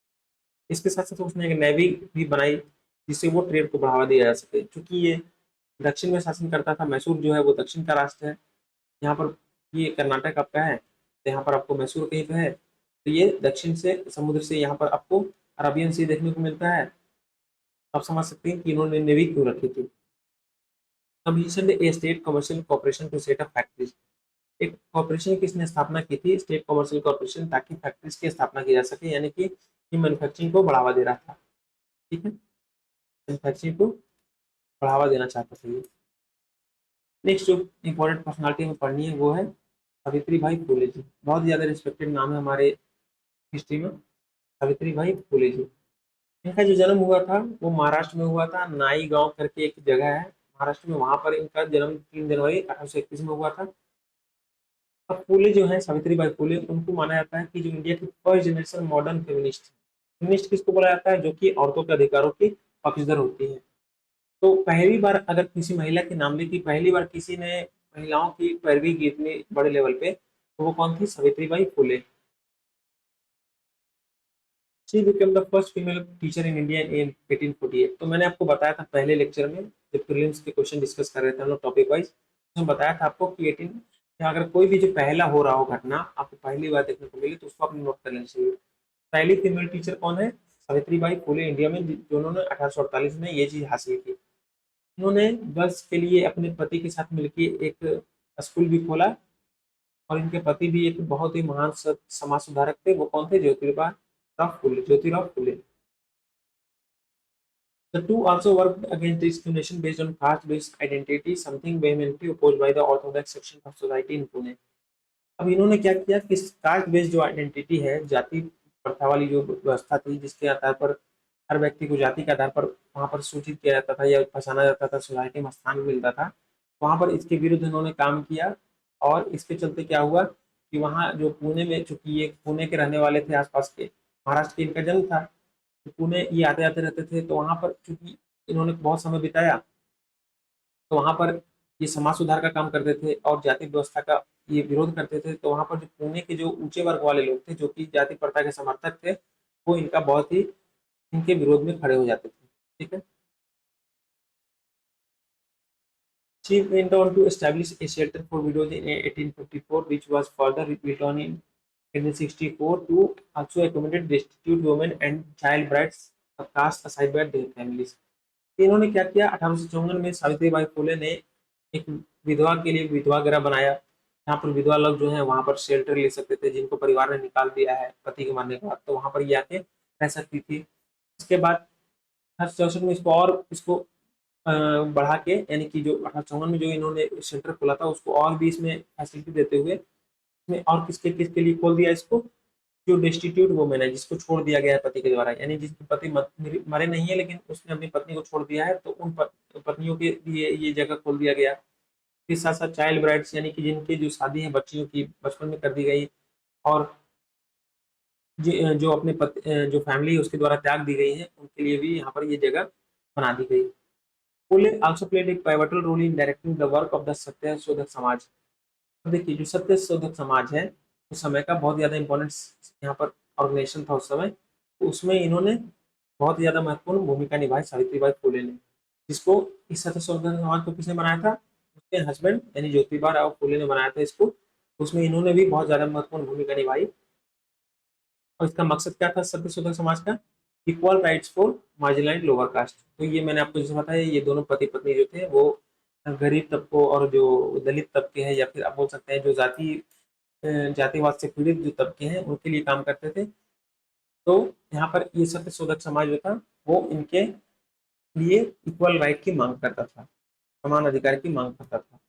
इसके साथ साथ उसने एक नेवी भी बनाई जिससे वो ट्रेड को बढ़ावा दिया जा सके, क्योंकि ये दक्षिण में शासन करता था। मैसूर जो है वो दक्षिण का राष्ट्र है, यहाँ पर ये कर्नाटक आपका है, तो यहाँ पर आपको मैसूर कहीं पे है, तो ये दक्षिण से समुद्र से यहाँ पर आपको अरबियन सी देखने को मिलता है। आप समझ सकते हैं कि इन्होंने नेवी क्यों रखी थी। Commission a state commercial corporation to set up factories, एक कॉर्पोरेशन की इसने स्थापना की थी, स्टेट कमर्शियल कॉर्पोरेशन, ताकि फैक्ट्रीज की स्थापना की जा सके, यानी कि मैन्युफैक्चरिंग को बढ़ावा दे रहा था। ठीक है, मैन्युफैक्चरिंग को बढ़ावा देना चाहता था ये। नेक्स्ट जो इंपॉर्टेंट पर्सनालिटी में पढ़नी है वो है सावित्री भाई फुले जी। बहुत ज्यादा रिस्पेक्टेड नाम है हमारे हिस्ट्री में, सावित्री भाई फुले जी। इनका जो जन्म हुआ था वो महाराष्ट्र में हुआ था, नाई गांव करके एक जगह है महाराष्ट्र में, वहां पर इनका जन्म 3 जनवरी 1831 में हुआ था। अब फुले जो है, सावित्री बाई फुले, उनको माना जाता है कि जो इंडिया की first generation modern feminist. Feminist किसको बोला जाता है? जो कि औरतों के अधिकारों की पक्षधर होती है। तो पहली बार अगर किसी महिला के नाम ली थी, पहली बार किसी ने महिलाओं की पैरवी की इतने बड़े लेवल पे, तो वो कौन थी? Savitri by Phule. She became the first female teacher in India in 1848। तो मैंने आपको बताया था पहले लेक्चर में, जब प्रीलिम्स के क्वेश्चन डिस्कस कर रहे थे हम लोग टॉपिक वाइज, तो बताया था आपको कि 18, अगर कोई भी जो पहला हो रहा हो घटना आपको पहली बार देखने को मिली तो उसको आपने नोट कर लेना चाहिए। पहली फीमेल टीचर कौन है? सावित्री बाई फुले इंडिया में, जिन्होंने 1848 में ये चीज हासिल की। इन्होंने गर्ल्स के लिए अपने पति के साथ मिलकर एक स्कूल भी खोला, और इनके पति भी एक बहुत ही महान समाज सुधारक थे। वो कौन थे? Jyotirao Phule. The two also worked against discrimination based on caste-based identity, something vehemently opposed by the orthodox section of society in Pune. अब इन्होंने क्या किया कि कास्ट बेस्ड जो आइडेंटिटी है, जाति प्रथा वाली जो व्यवस्था थी, जिसके आधार पर हर व्यक्ति को जाति के आधार पर वहां पर सूचित किया जाता था या पहचाना जाता था, सोसाइटी में स्थान मिलता था, वहां पर इसके विरुद्ध इन्होंने काम किया। और इसके चलते क्या हुआ कि वहाँ जो पुणे में, चूंकि ये पुणे के रहने वाले थे, आसपास के महाराष्ट्र के इनका जन्म था, तो पुणे ये आते आते रहते थे, तो वहां पर चूंकि इन्होंने बहुत समय बिताया, तो वहां पर ये समाज सुधार का काम करते थे और जाति व्यवस्था का ये विरोध करते थे। तो वहां पर जो पुणे के जो ऊंचे वर्ग वाले लोग थे, जो कि जाति प्रथा के समर्थक थे, वो इनका बहुत ही इनके विरोध में खड़े हो जाते थे। ठीक है। She went on to establish a shelter for widows in 1854, which was further rebuilt on in 1864 to also accommodate destitute women and child brides cast aside by their families. इन्होंने क्या किया? 1854 में सावित्री बाई फुले ने एक विधवा के लिए विधवा गृह बनाया, यहाँ पर विधवा लोग जो है वहां पर शेल्टर ले सकते थे, जिनको परिवार ने निकाल दिया है पति के मरने के बाद, तो वहां पर ये आके रह सकती थी। इसके बाद 1864 में इसको बढ़ा के, यानी कि जो 1854 में जो इन्होंने शेल्टर खोला था, उसको और भी इसमें फैसिलिटी देते हुए, इसमें और किसके किसके लिए खोल दिया इसको? जो डेस्टिट्यूट वुमेन है, जिसको छोड़ दिया गया है पति के द्वारा, यानी जिसके पति मरे नहीं है लेकिन उसने अपनी पत्नी को छोड़ दिया है, तो उन पत्नियों के लिए ये जगह खोल दिया गया। फिर साथ साथ चाइल्ड ब्राइड्स, यानी कि जिनकी जो शादी है बच्चियों की बचपन में कर दी गई, और जो अपने जो फैमिली है उसके द्वारा त्याग दी गई है, उनके लिए भी यहाँ पर ये जगह बना दी गई। Phule also played a pivotal role in directing the work of the Satya Shodhak समाज। तो देखिए, जो सत्य शोधक समाज है उस समय का बहुत ज्यादा इंपॉर्टेंट यहाँ पर ऑर्गेनाइजेशन था उस समय, तो उसमें इन्होंने बहुत ज्यादा महत्वपूर्ण भूमिका निभाई सावित्रीबाई फुले ने। जिसको इस सत्य शोधक समाज को किसने बनाया था? उसके हस्बैंड यानी ज्योतिबा राव फुले ने बनाया था इसको। तो उसमें इन्होंने भी बहुत ज्यादा महत्वपूर्ण भूमिका निभाई। और इसका मकसद क्या था सत्य शोधक समाज का? Equal rights for marginalised lower caste. तो ये मैंने आपको जैसे बताया, ये दोनों पति पत्नी जो थे वो गरीब तबकों और जो दलित तबके हैं, या फिर आप बोल सकते हैं जो जातिवाद से पीड़ित जो तबके हैं, उनके लिए काम करते थे। तो यहाँ पर ये सत्य शोधक समाज जो था वो इनके लिए इक्वल राइट की मांग करता था, समान अधिकार की मांग करता था।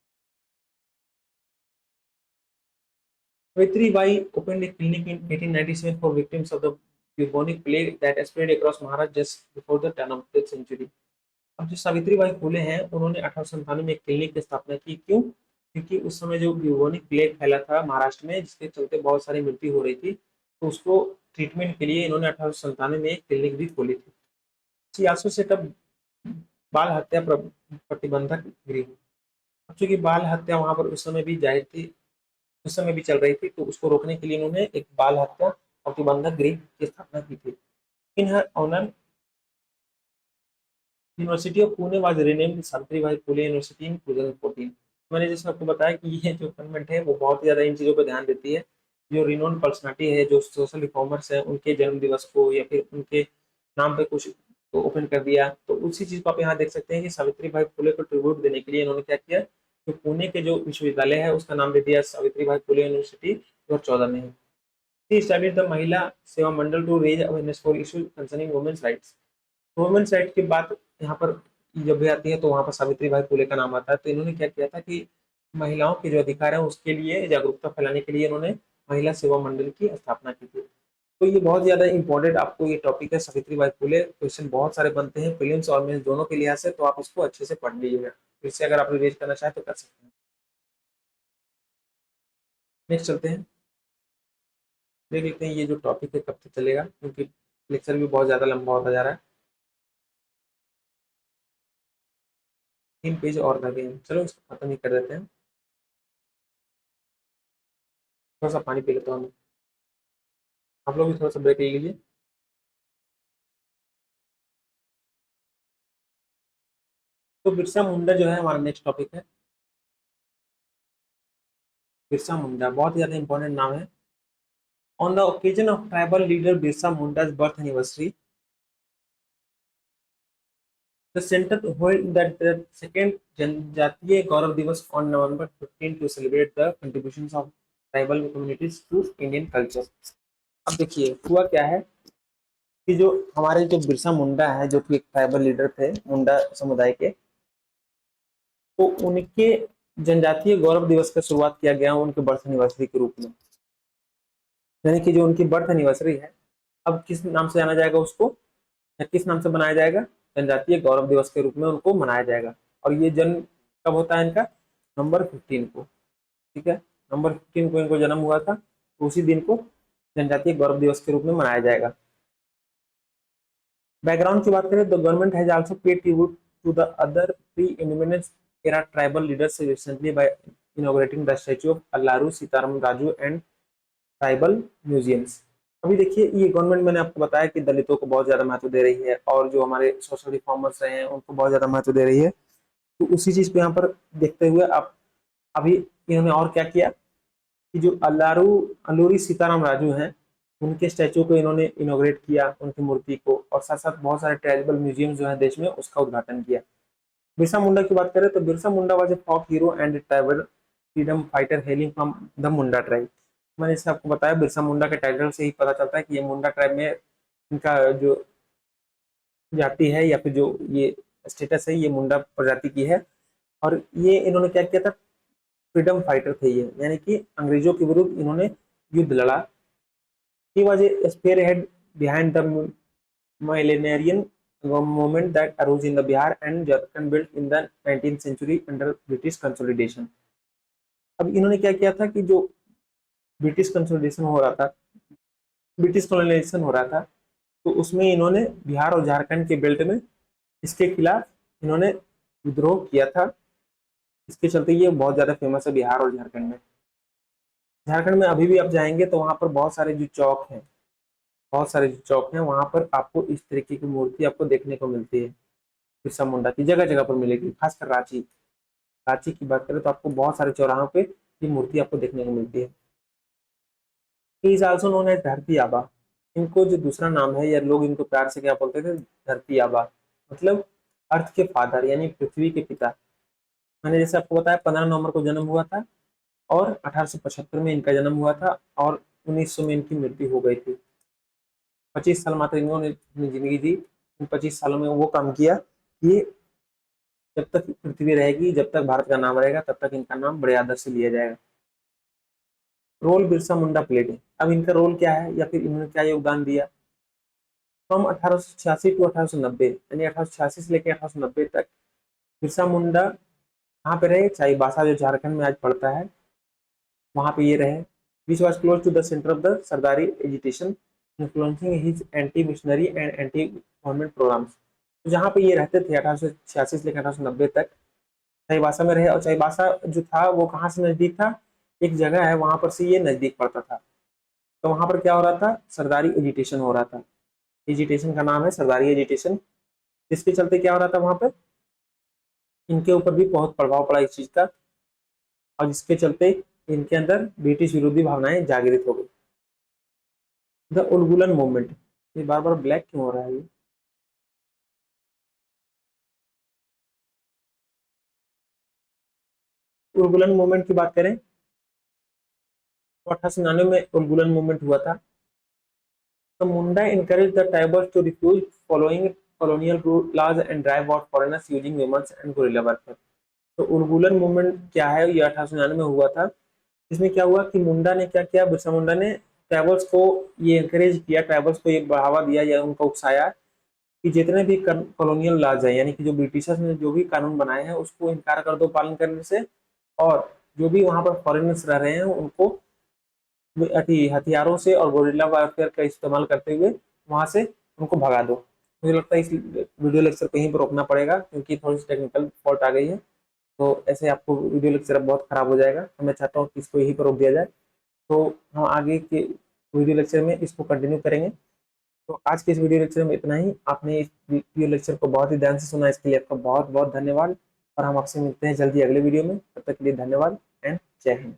Savitribai opened a clinic in 1897 for victims of the bubonic plague that spread across Maharashtra just before the turn of the century. अब जो सावित्रीबाई फुले हैं, उन्होंने 1897 में एक क्लिनिक की स्थापना की। क्यों? क्योंकि उस समय जो ब्यूबोनिक प्लेग फैला था महाराष्ट्र में, जिसके चलते बहुत सारी मृत्यु हो रही थी, तो उसको ट्रीटमेंट के लिए इन्होंने 1897 में एक क्लिनिक भी खोली थी। शी आल्सो सेट अप बाल हत्या प्रतिबंधक गृह। अब चूंकि बाल हत्या वहां पर उस समय भी जाहिर थी, उस समय भी चल रही थी, तो उसको रोकने के लिए इन्होंने एक बाल हत्या प्रतिबंधक गृह की स्थापना की थी। In her honour university of Pune was renamed Savitribai Phule university in 2014। मैंने जैसे आपको बताया कि ये जो गवर्नमेंट है वो बहुत ज्यादा इन चीजों पर ध्यान देती है। जो रिनोन पर्सनालिटी है, जो सोशल रिफॉर्मर्स हैं, उनके जन्म दिवस को या फिर उनके नाम पे कुछ तो ओपन कर दिया, तो उसी चीज को आप यहाँ देख सकते हैं कि सावित्री बाई फुले को ट्रिब्यूट देने के लिए इन्होंने क्या किया, तो पुणे के जो विश्वविद्यालय है उसका नाम दे दिया सावित्री बाई फुले यूनिवर्सिटी 2014 में। He started the Mahila Seva Mandal to raise awareness for issue concerning women's rights. Women's right की बात यहाँ पर जब भी आती है तो वहाँ पर सावित्री बाई फुले का नाम आता है। तो इन्होंने क्या किया था कि महिलाओं के जो अधिकार है उसके लिए जागरूकता फैलाने के लिए इन्होंने महिला सेवा मंडल की स्थापना की थी। तो ये बहुत ज्यादा इंपॉर्टेंट आपको ये टॉपिक है सावित्री बाई फुले। क्वेश्चन बहुत सारे बनते हैं प्रीलिम्स और मेंस दोनों के लिहाज से, तो आप इसको अच्छे से पढ़ लीजिएगा। फिर से अगर आप रिवाइज करना चाहें तो कर सकते हैं। नेक्स्ट चलते हैं, देख लेते हैं ये जो टॉपिक है कब तक चलेगा, क्योंकि लेक्चर भी बहुत ज्यादा लंबा होता जा रहा है। 3 पेज और लगे हैं, चलो इसको खत्म ही कर देते हैं। थोड़ा सा पानी पी लेता हूँ। आप लोग भी थोड़ा सा ब्रेक ले लीजिए। तो बिरसा मुंडा जो है हमारा नेक्स्ट टॉपिक है। बिरसा मुंडा बहुत ज्यादा इंपॉर्टेंट नाम है। On the occasion of tribal leader Birsa Munda's birth anniversary, the centre hold that the second Janjatiya Gaurav Diwas on November 15 to celebrate the contributions of tribal communities to Indian culture. अब देखिए हुआ क्या है कि जो हमारे जो बिरसा मुंडा है, जो कि एक ट्राइबल लीडर थे मुंडा समुदाय के, तो उनके जनजातीय गौरव दिवस का शुरुआत किया गया उनके बर्थ एनिवर्सरी के रूप में। यानी कि जो उनकी बर्थ एनिवर्सरी है, अब किस नाम से जाना जाएगा उसको, या किस नाम से मनाया जाएगा, जनजातीय गौरव दिवस के रूप में उनको मनाया जाएगा। और ये जन्म कब होता है इनका, नवंबर 15 को। ठीक है, नवंबर 15 को इनको जन्म हुआ था, तो उसी दिन को जनजातीय गौरव दिवस के रूप में मनाया जाएगा। बैकग्राउंड की बात करें तो government has also paid tribute to the other pre independence era tribal leaders recently by inaugurating the statue of Allaru Sitaram Raju and tribal museums. अभी देखिए ये गवर्नमेंट, मैंने आपको बताया कि दलितों को बहुत ज्यादा महत्व दे रही है और जो हमारे सोशल रिफॉर्मर्स रहे हैं उनको बहुत ज्यादा महत्व दे रही है। तो उसी चीज को यहाँ पर देखते हुए आप अभी इन्होंने और क्या किया कि जो अल्लूरी सीताराम राजू हैं उनके स्टैचू को इन्होंने इनोग्रेट किया, उनकी मूर्ति को, और साथ साथ बहुत सारे ट्राइबल म्यूजियम जो है देश में उसका उद्घाटन किया। बिरसा मुंडा की बात करें तो Birsa Munda was a folk hero and tribal freedom fighter hailing from the Munda tribe. मैंने इसे आपको बताया, बिरसा मुंडा के टाइटल से ही पता चलता है कि ये मुंडा ट्राइब में इनका जो जाति है या फिर जो ये स्टेटस है ये मुंडा प्रजाति की है। और ये इन्होंने क्या किया था, फ्रीडम फाइटर थे ये, यानी कि अंग्रेजों के विरुद्ध इन्होंने युद्ध लड़ा। He was a spearhead behind the millenarian movement that arose in the Bihar and Jharkhand built in the 19th century under British consolidation। अब इन्होंने क्या किया था कि जो ब्रिटिश कंसोलिडेशन हो रहा था, ब्रिटिश कॉलोनाइजेशन हो रहा था, तो उसमें इन्होंने बिहार और झारखंड के बेल्ट में इसके खिलाफ इन्होंने विद्रोह किया था। इसके चलते ये बहुत ज्यादा फेमस है बिहार और झारखंड में। झारखंड में अभी भी आप जाएंगे तो वहां पर बहुत सारे जो चौक हैं, बहुत सारे जो चौक हैं वहां पर आपको इस तरीके की मूर्ति आपको देखने को मिलती है। बिरसा मुंडा की जगह जगह पर मिलेगी, खासकर रांची, रांची की बात करें तो आपको बहुत सारे चौराहों पे ये मूर्ति आपको देखने को मिलती है। He is also known as Dharti Aba. इनको जो दूसरा नाम है या लोग इनको प्यार से क्या बोलते थे, धरती आबा, मतलब अर्थ के फादर यानी पृथ्वी के पिता। मैंने जैसे आपको बताया 15 नवंबर को जन्म हुआ था और 1875 में इनका जन्म हुआ था और 1900 में इनकी मृत्यु हो गई थी। 25 साल मात्र इन्होंने अपनी जिंदगी दी। इन 25 सालों में वो काम किया कि जब तक पृथ्वी रहेगी, जब तक भारत का नाम रहेगा, तब तक इनका नाम बड़े आदर से लिया जाएगा। रोल बिरसा मुंडा प्लेड है, अब इनका रोल क्या है या फिर इन्होंने क्या योगदान दिया। फ्रॉम 1886 टू 1890, यानी 1886 से लेकर 1890 तक बिरसा मुंडा कहाँ पे रहे, चाईबासा जो झारखंड में आज पड़ता है वहां पे ये रहे। Which was close to the centre of the Sardari agitation influencing his anti missionary and anti government programmes. तो जहाँ पे ये रहते थे 1886 से लेकर 1890 तक चाईबासा में रहे। और चाईबासा जो था वो कहाँ से नजदीक था, एक जगह है वहां पर से ये नजदीक पड़ता था। तो वहां पर क्या हो रहा था, सरदारी एजिटेशन हो रहा था। एजिटेशन का नाम है सरदारी एजिटेशन। इसके चलते क्या हो रहा था वहां पर, इनके ऊपर भी बहुत प्रभाव पड़ा इस चीज का, और जिसके चलते इनके अंदर ब्रिटिश विरोधी भावनाएं जागृत हो गई। द उलगुलन मूवमेंट, ये बार बार ब्लैक क्यों हो रहा है ये? उलगुलन मूवमेंट की बात करें तो 1899 में उलगुलन मूवमेंट हुआ था। तो मुंडा encouraged the tribals to refuse following colonial laws and drive out foreigners using women and guerrilla warfare। तो उलगुलन मूवमेंट क्या है, ये 1899 में हुआ था। इसमें क्या हुआ कि मुंडा ने क्या किया, बिरसा मुंडा ने ट्राइबल्स को ये encourage किया, ट्राइबल्स को ये बढ़ावा दिया या उनको उकसाया कि जितने भी कॉलोनियल लॉज है, यानी कि जो ब्रिटिशर्स ने जो भी कानून बनाए हैं उसको इनकार कर दो पालन करने से, और जो भी वहां पर फॉरेनर्स रह रहे हैं उनको हथियारों से और गोरिल्ला वारफेयर का इस्तेमाल करते हुए वहां से उनको भगा दो। मुझे लगता है इस वीडियो लेक्चर को यहीं पर रोकना पड़ेगा क्योंकि थोड़ी सी टेक्निकल फॉल्ट आ गई है। तो ऐसे आपको वीडियो लेक्चर बहुत खराब हो जाएगा, तो मैं चाहता हूँ कि इसको यहीं पर रोक दिया जाए। तो हम आगे के वीडियो लेक्चर में इसको कंटिन्यू करेंगे। तो आज के इस वीडियो लेक्चर में इतना ही। आपने इस वीडियो लेक्चर को बहुत ही ध्यान से सुना, इसके लिए आपका बहुत बहुत धन्यवाद। और हम आपसे मिलते हैं जल्दी अगले वीडियो में। तब तक के लिए धन्यवाद एंड जय हिंद।